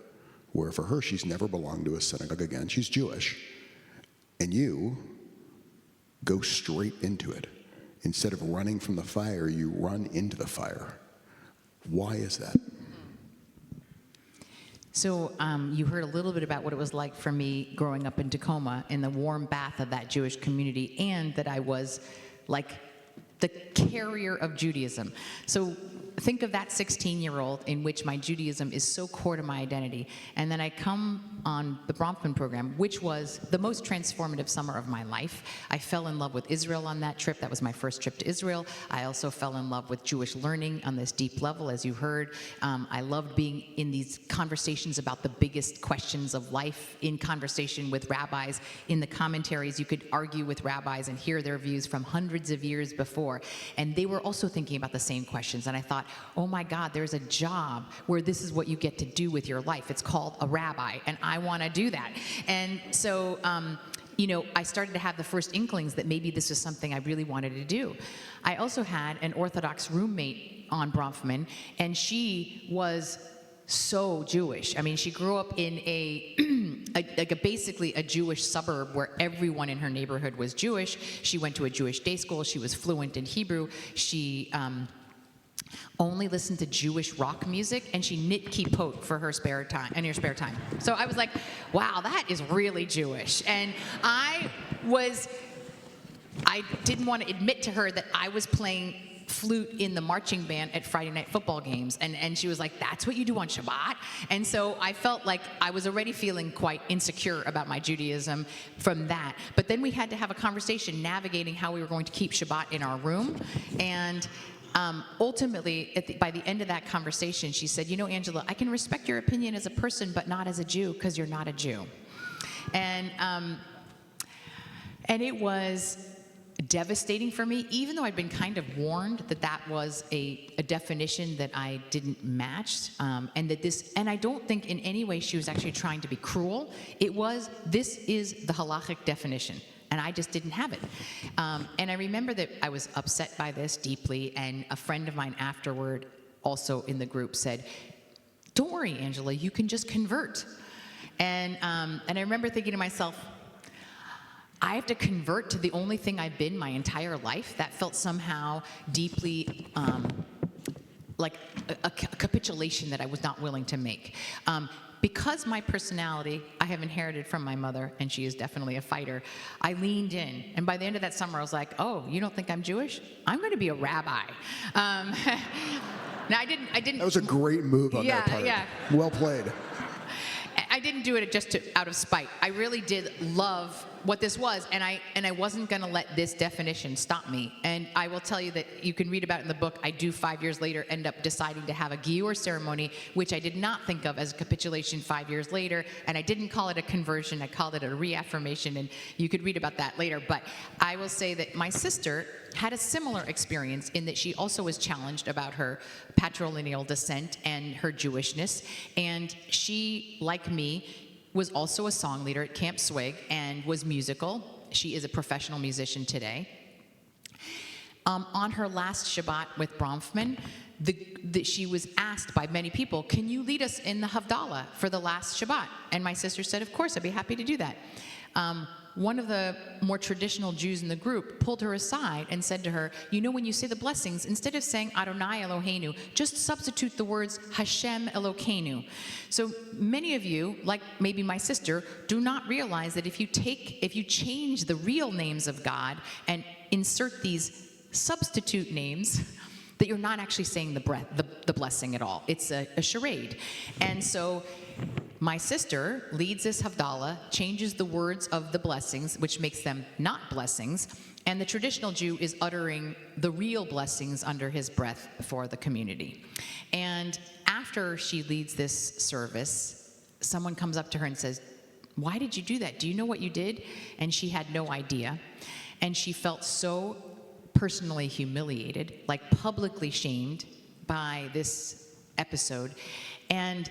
where for her, she's never belonged to a synagogue again. She's Jewish. And you go straight into it. Instead of running from the fire, you run into the fire. Why is that? So you heard a little bit about what it was like for me growing up in Tacoma in the warm bath of that Jewish community, and that I was like the carrier of Judaism. So think of that 16-year-old in which my Judaism is so core to my identity. And then I come on the Bronfman program, which was the most transformative summer of my life. I fell in love with Israel on that trip. That was my first trip to Israel. I also fell in love with Jewish learning on this deep level, as you heard. I loved being in these conversations about the biggest questions of life, in conversation with rabbis. In the commentaries, you could argue with rabbis and hear their views from hundreds of years before. And they were also thinking about the same questions. And I thought, oh my God, there's a job where this is what you get to do with your life. It's called a rabbi, and I want to do that. And so, I started to have the first inklings that maybe this was something I really wanted to do. I also had an Orthodox roommate on Bronfman, and she was so Jewish. She grew up in basically a Jewish suburb where everyone in her neighborhood was Jewish. She went to a Jewish day school. She was fluent in Hebrew. She only listened to Jewish rock music, and she knit kippot for her spare time, in her spare time. So I was like, wow, that is really Jewish. And I didn't want to admit to her that I was playing flute in the marching band at Friday night football games. And she was like, that's what you do on Shabbat? And so I felt like I was already feeling quite insecure about my Judaism from that. But then we had to have a conversation navigating how we were going to keep Shabbat in our room. And ultimately, by the end of that conversation, she said, you know, Angela, I can respect your opinion as a person, but not as a Jew, because you're not a Jew. And it was devastating for me, even though I'd been kind of warned that that was a definition that I didn't match, and I don't think in any way she was actually trying to be cruel. This is the halachic definition, and I just didn't have it. And I remember that I was upset by this deeply, and a friend of mine afterward, also in the group, said, don't worry, Angela, you can just convert. And I remember thinking to myself, I have to convert to the only thing I've been my entire life? That felt somehow deeply like a capitulation that I was not willing to make. Because my personality, I have inherited from my mother, and she is definitely a fighter, I leaned in. And by the end of that summer, I was like, oh, you don't think I'm Jewish? I'm going to be a rabbi. Now, I didn't. That was a great move on their part. Yeah. Well played. I didn't do it just out of spite. I really did love what this was, and I wasn't going to let this definition stop me. And I will tell you that you can read about it in the book. I do 5 years later end up deciding to have a giur ceremony, which I did not think of as a capitulation 5 years later, and I didn't call it a conversion. I called it a reaffirmation, and you could read about that later. But I will say that my sister had a similar experience in that she also was challenged about her patrilineal descent and her Jewishness, and she, like me, was also a song leader at Camp Swig and was musical. She is a professional musician today. On her last Shabbat with Bronfman, she was asked by many people, can you lead us in the Havdalah for the last Shabbat? And my sister said, of course, I'd be happy to do that. One of the more traditional Jews in the group pulled her aside and said to her, you know, when you say the blessings, instead of saying Adonai Eloheinu, just substitute the words Hashem Elokeinu. So many of you, like maybe my sister, do not realize that if you change the real names of God and insert these substitute names, that you're not actually saying the blessing at all. It's a charade. And so my sister leads this Havdalah, changes the words of the blessings, which makes them not blessings, and the traditional Jew is uttering the real blessings under his breath for the community. And after she leads this service, someone comes up to her and says, why did you do that? Do you know what you did? And she had no idea. And she felt so personally humiliated, like publicly shamed by this episode. And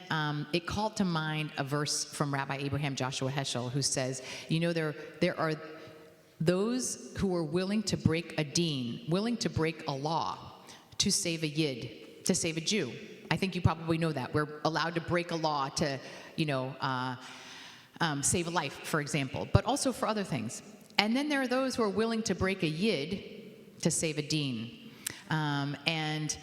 it called to mind a verse from Rabbi Abraham Joshua Heschel, who says, you know, there are those who are willing to break a deen, willing to break a law to save a yid, to save a Jew. I think you probably know that. We're allowed to break a law to, save a life, for example, but also for other things. And then there are those who are willing to break a yid to save a deen. And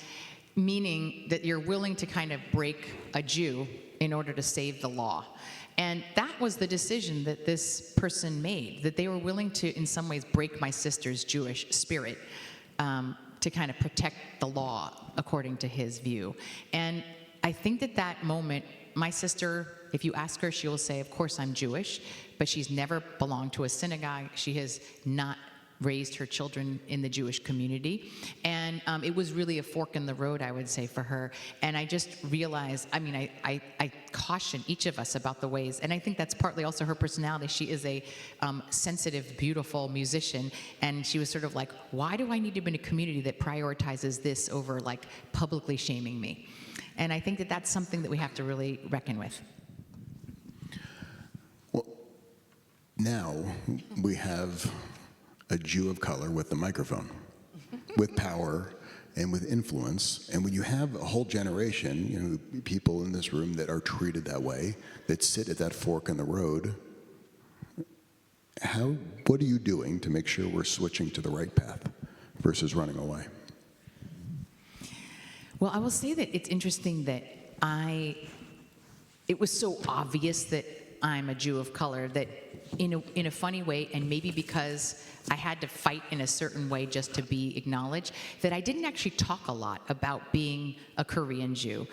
meaning that you're willing to kind of break a Jew in order to save the law. And that was the decision that this person made, that they were willing to, in some ways, break my sister's Jewish spirit to kind of protect the law according to his view. And I think that moment, my sister, if you ask her, she will say, of course I'm Jewish, but she's never belonged to a synagogue. She has not raised her children in the Jewish community. And it was really a fork in the road, I would say, for her. And I just realized, I caution each of us about the ways, and I think that's partly also her personality. She is a sensitive, beautiful musician, and she was sort of like, why do I need to be in a community that prioritizes this over like publicly shaming me? And I think that that's something that we have to really reckon with. Well, now we have a Jew of color with a microphone, with power and with influence. And when you have a whole generation, people in this room that are treated that way, that sit at that fork in the road, what are you doing to make sure we're switching to the right path versus running away? Well, I will say that it's interesting that it was so obvious that I'm a Jew of color that in a funny way, and maybe because I had to fight in a certain way just to be acknowledged, that I didn't actually talk a lot about being a Korean Jew.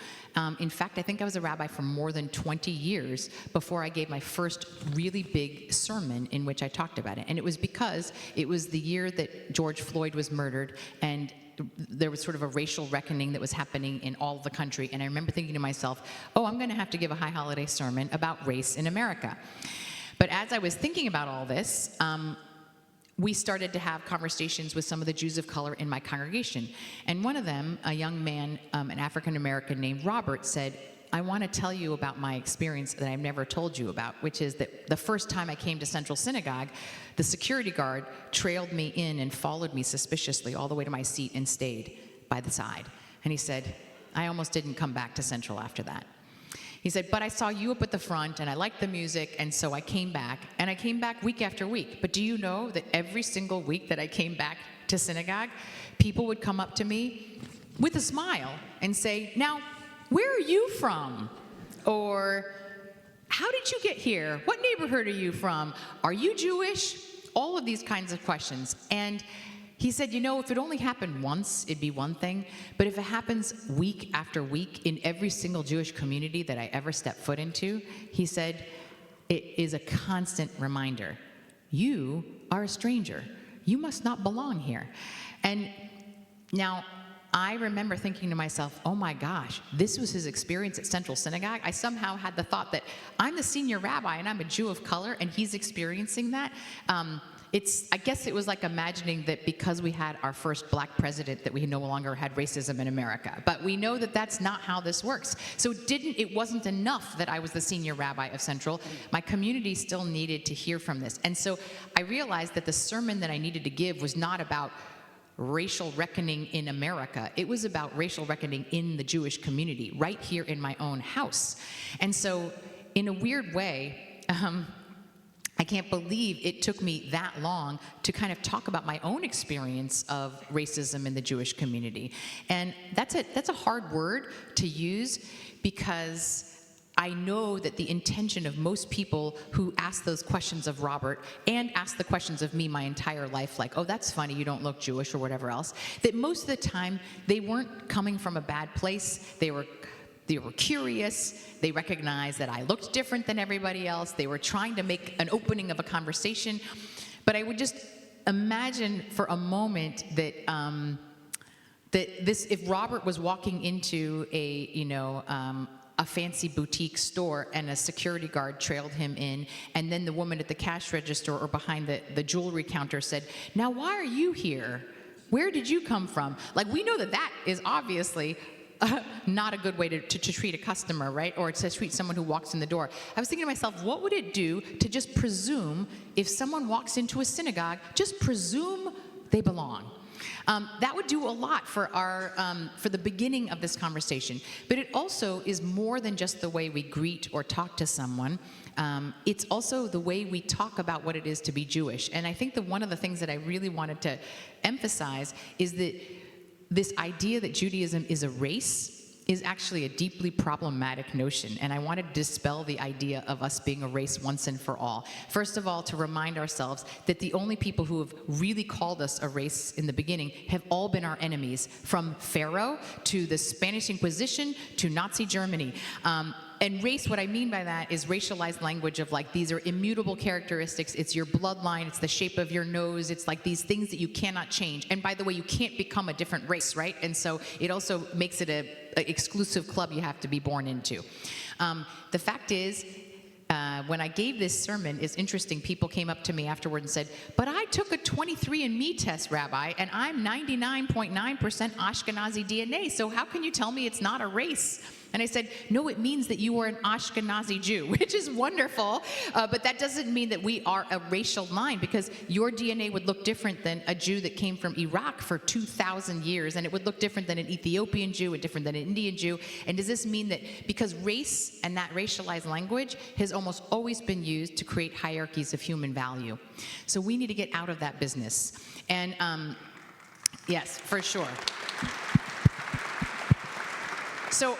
In fact, I think I was a rabbi for more than 20 years before I gave my first really big sermon in which I talked about it. And it was because it was the year that George Floyd was murdered, and there was sort of a racial reckoning that was happening in all of the country. And I remember thinking to myself, oh, I'm going to have to give a high holiday sermon about race in America. But as I was thinking about all this, we started to have conversations with some of the Jews of color in my congregation. And one of them, a young man, an African American named Robert, said, I want to tell you about my experience that I've never told you about, which is that the first time I came to Central Synagogue, the security guard trailed me in and followed me suspiciously all the way to my seat and stayed by the side. And he said, I almost didn't come back to Central after that. He said, but I saw you up at the front, and I liked the music, and so I came back. And I came back week after week. But do you know that every single week that I came back to synagogue, people would come up to me with a smile and say, now, where are you from? Or, how did you get here? What neighborhood are you from? Are you Jewish? All of these kinds of questions. And he said, you know, if it only happened once, it'd be one thing. But if it happens week after week in every single Jewish community that I ever step foot into, he said, it is a constant reminder. You are a stranger. You must not belong here. And now, I remember thinking to myself, oh my gosh, this was his experience at Central Synagogue. I somehow had the thought that I'm the senior rabbi and I'm a Jew of color and he's experiencing that. I guess it was like imagining that because we had our first black president that we no longer had racism in America. But we know that that's not how this works. So it wasn't enough that I was the senior rabbi of Central. My community still needed to hear from this. And so I realized that the sermon that I needed to give was not about racial reckoning in America. It was about racial reckoning in the Jewish community, right here in my own house. And so, in a weird way, I can't believe it took me that long to kind of talk about my own experience of racism in the Jewish community. And that's a hard word to use because I know that the intention of most people who ask those questions of Robert and ask the questions of me my entire life, like, oh, that's funny, you don't look Jewish or whatever else, that most of the time they weren't coming from a bad place. They were curious. They recognized that I looked different than everybody else. They were trying to make an opening of a conversation. But I would just imagine for a moment that if Robert was walking into a fancy boutique store and a security guard trailed him in, and then the woman at the cash register or behind the jewelry counter said, now why are you here? Where did you come from? Like, we know that is obviously not a good way to treat a customer, right? Or to treat someone who walks in the door. I was thinking to myself, what would it do to just presume if someone walks into a synagogue, just presume they belong? That would do a lot for the beginning of this conversation. But it also is more than just the way we greet or talk to someone. It's also the way we talk about what it is to be Jewish. And I think that one of the things that I really wanted to emphasize is that this idea that Judaism is a race is actually a deeply problematic notion, and I wanted to dispel the idea of us being a race once and for all. First of all, to remind ourselves that the only people who have really called us a race in the beginning have all been our enemies, from Pharaoh to the Spanish Inquisition to Nazi Germany. And race, what I mean by that is racialized language of like, these are immutable characteristics, it's your bloodline, it's the shape of your nose, it's like these things that you cannot change. And by the way, you can't become a different race, right? And so it also makes it an exclusive club you have to be born into. The fact is, when I gave this sermon, it's interesting, people came up to me afterward and said, but I took a 23andMe test, Rabbi, and I'm 99.9% Ashkenazi DNA, so how can you tell me it's not a race? And I said, no, it means that you are an Ashkenazi Jew, which is wonderful, but that doesn't mean that we are a racial line, because your DNA would look different than a Jew that came from Iraq for 2,000 years, and it would look different than an Ethiopian Jew and different than an Indian Jew. And does this mean that because race and that racialized language has almost always been used to create hierarchies of human value? So we need to get out of that business. And yes, for sure. So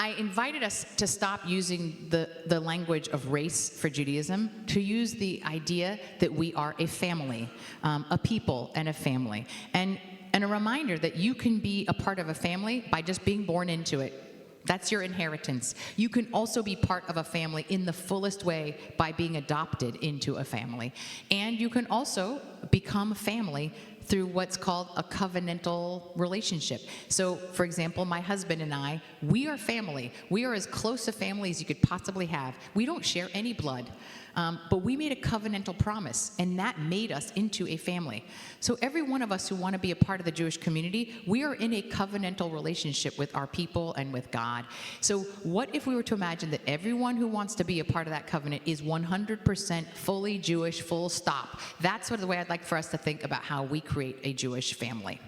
I invited us to stop using the language of race for Judaism, to use the idea that we are a family, a people and a family. And a reminder that you can be a part of a family by just being born into it. That's your inheritance. You can also be part of a family in the fullest way by being adopted into a family. And you can also become family through what's called a covenantal relationship. So, for example, my husband and I, we are family. We are as close a family as you could possibly have. We don't share any blood, but we made a covenantal promise, and that made us into a family. So every one of us who want to be a part of the Jewish community, we are in a covenantal relationship with our people and with God. So what if we were to imagine that everyone who wants to be a part of that covenant is 100% fully Jewish, full stop? That's sort of the way I'd like for us to think about how we create a Jewish family.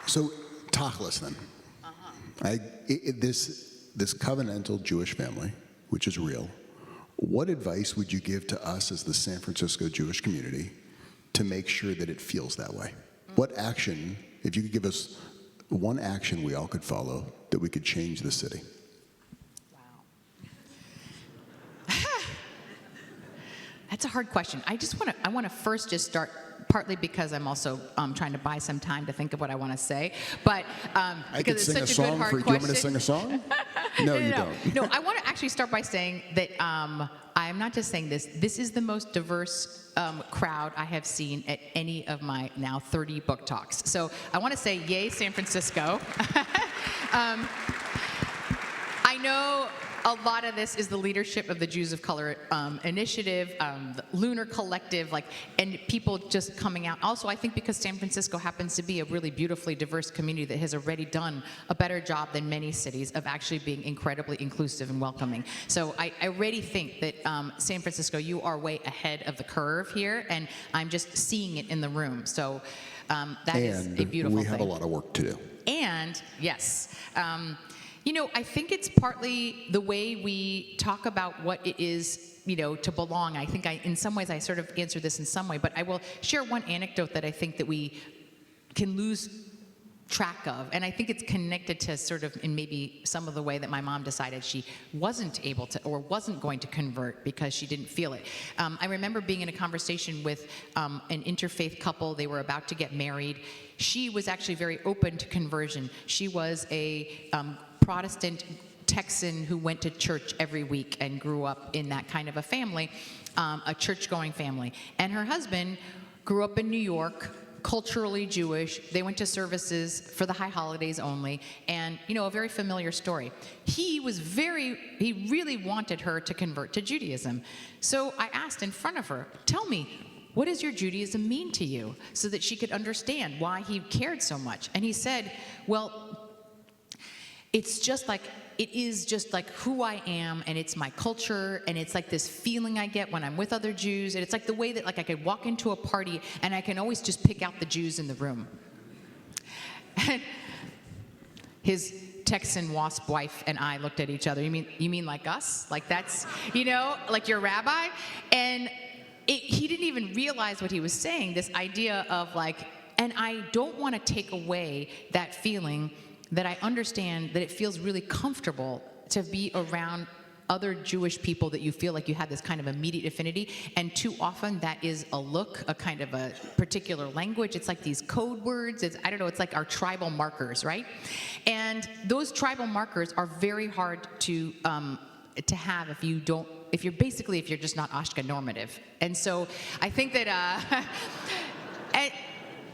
So, tachlis then. This covenantal Jewish family, which is real, what advice would you give to us as the San Francisco Jewish community to make sure that it feels that way? What action, if you could give us one action we all could follow that we could change the city? That's a hard question. I want to first just start, partly because I'm also trying to buy some time to think of what I want to say, but because it's such a good, hard question. Do you want me to sing a song? No, you don't. No, I want to actually start by saying that I'm not just saying this. This is the most diverse crowd I have seen at any of my now 30 book talks. So I want to say, yay, San Francisco. I know a lot of this is the leadership of the Jews of Color Initiative, the Lunar Collective, and people just coming out. Also, I think because San Francisco happens to be a really beautifully diverse community that has already done a better job than many cities of actually being incredibly inclusive and welcoming. So I already think that San Francisco, you are way ahead of the curve here, and I'm just seeing it in the room. So that is a beautiful thing. We have a lot of work to do. And, yes. I think it's partly the way we talk about what it is, to belong. I think in some ways I sort of answered this in some way, but I will share one anecdote that I think that we can lose track of. And I think it's connected to sort of in maybe some of the way that my mom decided she wasn't able to or wasn't going to convert because she didn't feel it. I remember being in a conversation with an interfaith couple. They were about to get married. She was actually very open to conversion. She was a Protestant Texan who went to church every week and grew up in that kind of a family, a church-going family. And her husband grew up in New York, culturally Jewish. They went to services for the high holidays only, and a very familiar story. He really wanted her to convert to Judaism. So I asked in front of her, tell me, what does your Judaism mean to you? So that she could understand why he cared so much. And he said, well, it is just like who I am, and it's my culture, and it's like this feeling I get when I'm with other Jews, and it's like the way that I could walk into a party and I can always just pick out the Jews in the room. And his Texan WASP wife and I looked at each other. You mean like us? Like that's, like your rabbi? And he didn't even realize what he was saying, this idea of and I don't want to take away that feeling that I understand that it feels really comfortable to be around other Jewish people that you feel like you have this kind of immediate affinity, and too often that is a look, a kind of a particular language. It's like these code words. It's like our tribal markers, right? And those tribal markers are very hard to have if you're just not Ashka normative. And so I think that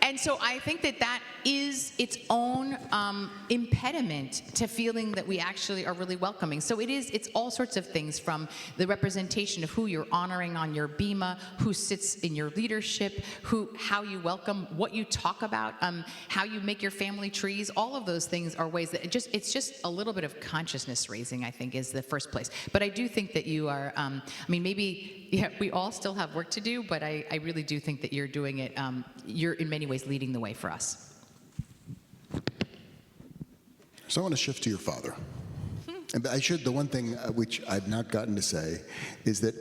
and so I think that is its own impediment to feeling that we actually are really welcoming. So it's all sorts of things, from the representation of who you're honoring on your bima, who sits in your leadership, how you welcome, what you talk about, how you make your family trees. All of those things are ways that it's just a little bit of consciousness raising, I think, is the first place. But I do think that you are, we all still have work to do, but I really do think that you're doing it, you're in many ways leading the way for us. So I want to shift to your father. And the one thing which I've not gotten to say is that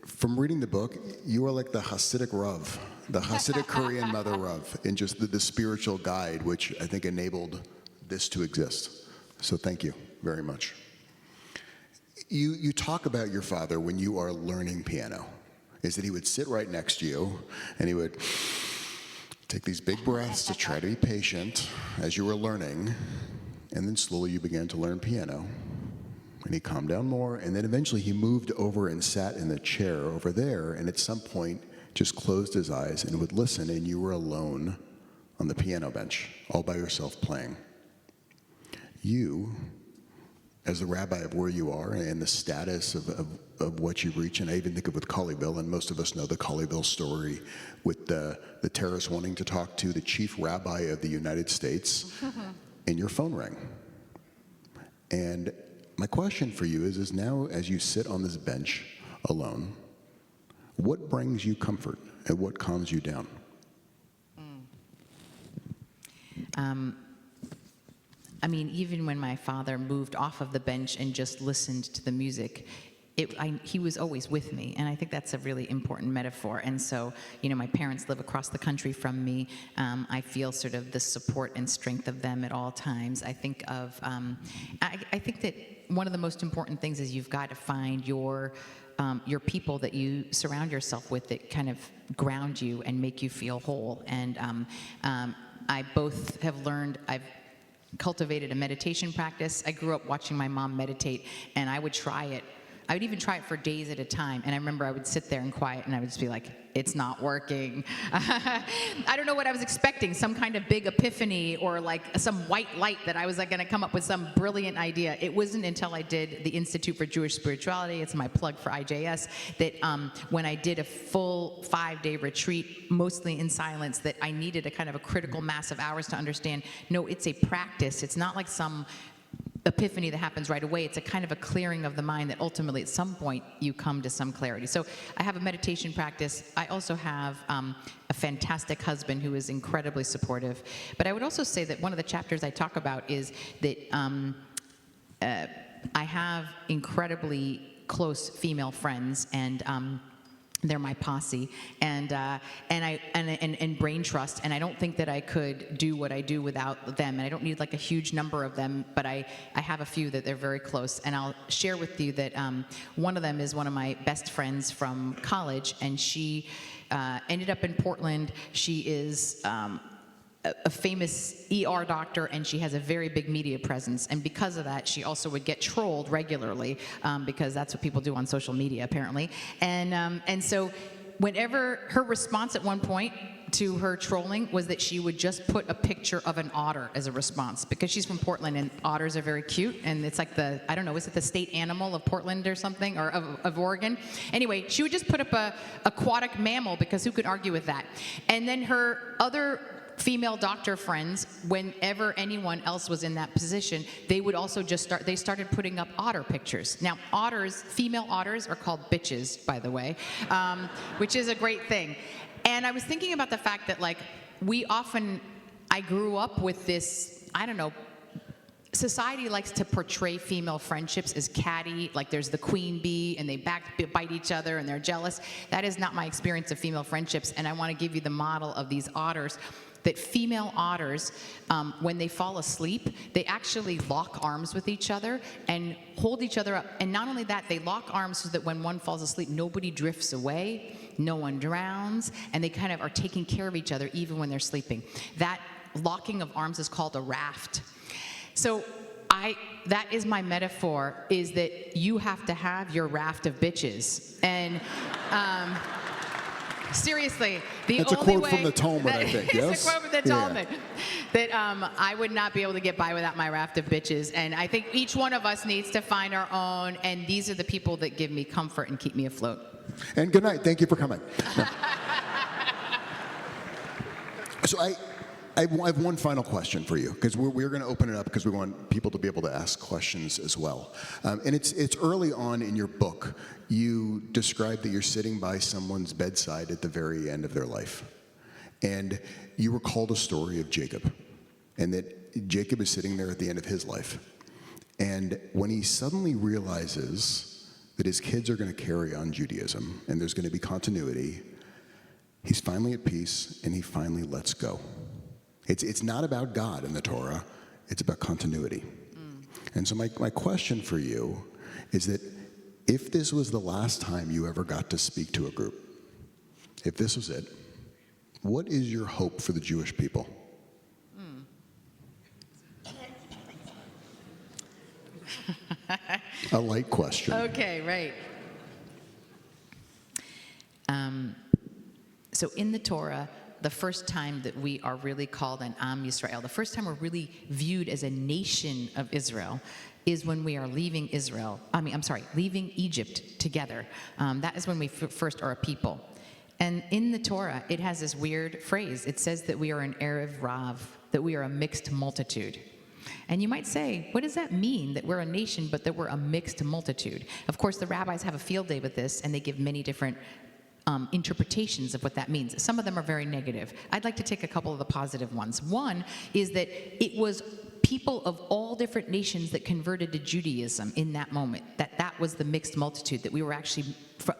from reading the book, you are like the Hasidic Rav, the Hasidic Korean mother Rav, and just the spiritual guide, which I think enabled this to exist. So thank you very much. You talk about your father when you are learning piano, is that he would sit right next to you, and he would take these big breaths to try to be patient as you were learning, and then slowly you began to learn piano. And he calmed down more, and then eventually he moved over and sat in the chair over there, and at some point just closed his eyes and would listen, and you were alone on the piano bench, all by yourself playing. You, as the rabbi of where you are and the status of what you reach, and I even think of with Colleyville, and most of us know the Colleyville story with the terrorists wanting to talk to the chief rabbi of the United States, and your phone rang. And my question for you is now as you sit on this bench alone, what brings you comfort and what calms you down? I mean, even when my father moved off of the bench and just listened to the music, he was always with me, and I think that's a really important metaphor. And so, my parents live across the country from me. I feel sort of the support and strength of them at all times. I think that one of the most important things is you've got to find your people that you surround yourself with that kind of ground you and make you feel whole. And I both have learned, I've cultivated a meditation practice. I grew up watching my mom meditate, and I would try it. I would even try it for days at a time. And I remember I would sit there and quiet, and I would just be like, it's not working. I don't know what I was expecting, some kind of big epiphany or like some white light that I was like going to come up with some brilliant idea. It wasn't until I did the Institute for Jewish Spirituality, it's my plug for IJS, that when I did a full 5-day retreat, mostly in silence, that I needed a kind of a critical mass of hours to understand, no, it's a practice. It's not like some epiphany that happens right away. It's a kind of a clearing of the mind that ultimately at some point you come to some clarity. So I have a meditation practice. I also have a fantastic husband who is incredibly supportive. But I would also say that one of the chapters I talk about is that I have incredibly close female friends, and they're my posse, and brain trust, and I don't think that I could do what I do without them, and I don't need like a huge number of them, but I have a few that they're very close, and I'll share with you that one of them is one of my best friends from college, and she ended up in Portland. She is a famous ER doctor, and she has a very big media presence. And because of that, she also would get trolled regularly because that's what people do on social media, apparently. And so whenever her response at one point to her trolling was that she would just put a picture of an otter as a response, because she's from Portland and otters are very cute, and it's like I don't know, is it the state animal of Portland or something, or of Oregon? Anyway, she would just put up a aquatic mammal, because who could argue with that? And then her other female doctor friends, whenever anyone else was in that position, they would also they started putting up otter pictures. Now, female otters are called bitches, by the way, which is a great thing. And I was thinking about the fact that, like, I grew up with this, I don't know, society likes to portray female friendships as catty, like there's the queen bee and they bite each other and they're jealous. That is not my experience of female friendships, and I want to give you the model of these otters. That female otters, when they fall asleep, they actually lock arms with each other and hold each other up. And not only that, they lock arms so that when one falls asleep, nobody drifts away, no one drowns, and they kind of are taking care of each other even when they're sleeping. That locking of arms is called a raft. So that is my metaphor, is that you have to have your raft of bitches. And seriously, That's a quote from the Talmud, I think, yes? It's a quote from the Talmud. That I would not be able to get by without my raft of bitches. And I think each one of us needs to find our own, and these are the people that give me comfort and keep me afloat. And good night. Thank you for coming. So I have one final question for you, because we're going to open it up because we want people to be able to ask questions as well. And it's early on in your book. You describe that you're sitting by someone's bedside at the very end of their life. And you recalled a story of Jacob, and that Jacob is sitting there at the end of his life. And when he suddenly realizes that his kids are going to carry on Judaism and there's going to be continuity, he's finally at peace and he finally lets go. It's not about God in the Torah, it's about continuity. And so my question for you is that if this was the last time you ever got to speak to a group, if this was it, what is your hope for the Jewish people? A light question. Okay, right. So in the Torah, the first time that we are really called an Am Yisrael, the first time we're really viewed as a nation of Israel, is when we are leaving leaving Egypt together. That is when we first are a people. And in the Torah, it has this weird phrase. It says that we are an Erev Rav, that we are a mixed multitude. And you might say, what does that mean, that we're a nation, but that we're a mixed multitude? Of course, the rabbis have a field day with this, and they give many different interpretations of what that means. Some of them are very negative. I'd like to take a couple of the positive ones. One is that it was people of all different nations that converted to Judaism in that moment, that was the mixed multitude, that we were actually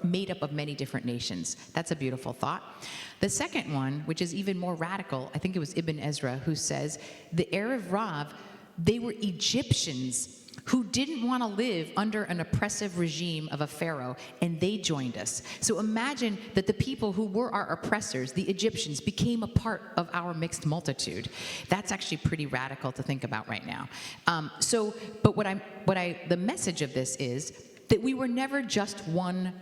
made up of many different nations. That's a beautiful thought. The second one, which is even more radical, I think it was Ibn Ezra who says, the Erev Rav, they were Egyptians who didn't want to live under an oppressive regime of a pharaoh, and they joined us. So imagine that the people who were our oppressors, the Egyptians, became a part of our mixed multitude. That's actually pretty radical to think about right now. The message of this is that we were never just one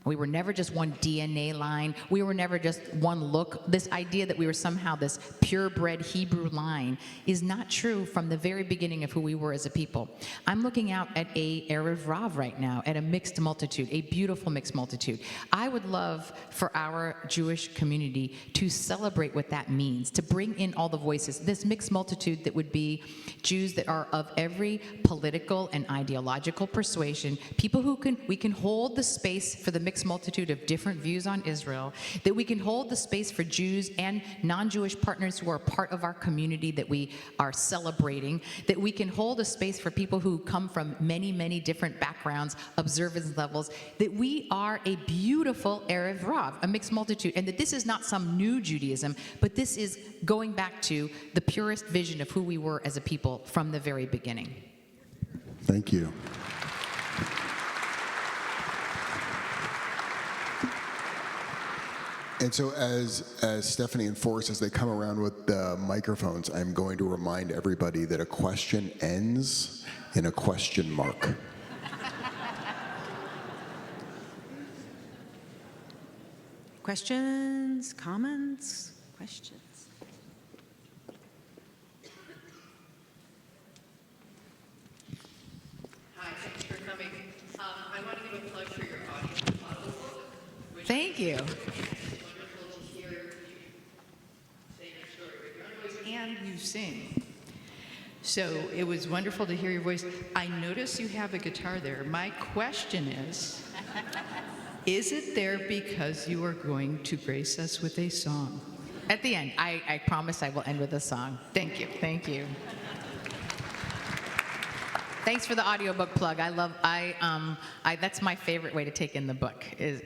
DNA line. We were never just one look. This idea that we were somehow this purebred Hebrew line is not true from the very beginning of who we were as a people. I'm looking out at a Erev Rav right now, at a mixed multitude, a beautiful mixed multitude. I would love for our Jewish community to celebrate what that means, to bring in all the voices. This mixed multitude that would be Jews that are of every political and ideological persuasion, people who we can hold the space for the mixed multitude of different views on Israel, that we can hold the space for Jews and non-Jewish partners who are part of our community that we are celebrating, that we can hold a space for people who come from many, many different backgrounds, observance levels, that we are a beautiful Erev Rav, a mixed multitude, and that this is not some new Judaism, but this is going back to the purest vision of who we were as a people from the very beginning. Thank you. And so as Stephanie and Forrest, as they come around with the microphones, I'm going to remind everybody that a question ends in a question mark. Questions, comments, questions? Hi, thanks for coming. I want to give a plug for your audio book. Thank you. Wonderful to hear you say your story with your own voice and you sing. So it was wonderful to hear your voice. I notice you have a guitar there. My question is it there because you are going to grace us with a song? At the end, I promise I will end with a song. Thank you. Thank you. Thanks for the audiobook plug. That's my favorite way to take in the book, is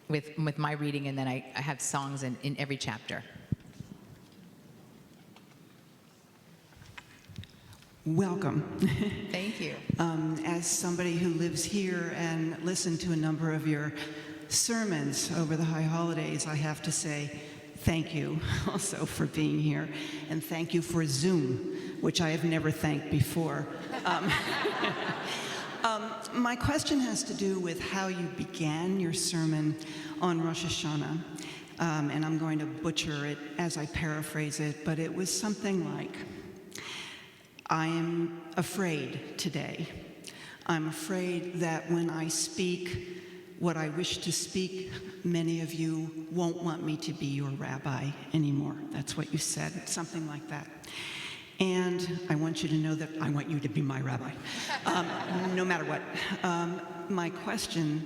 with my reading, and then I have songs in every chapter. Welcome. Thank you. As somebody who lives here and listened to a number of your sermons over the high holidays, I have to say thank you also for being here, and thank you for Zoom, which I have never thanked before. My question has to do with how you began your sermon on Rosh Hashanah, and I'm going to butcher it as I paraphrase it, but it was something like, I am afraid today. I'm afraid that when I speak what I wish to speak, many of you won't want me to be your rabbi anymore. That's what you said, something like that. And I want you to know that I want you to be my rabbi, no matter what. My question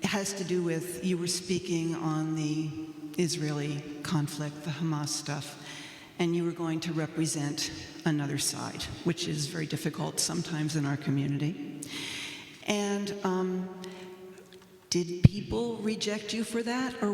has to do with, you were speaking on the Israeli conflict, the Hamas stuff, and you were going to represent another side, which is very difficult sometimes in our community. And did people reject you for that, or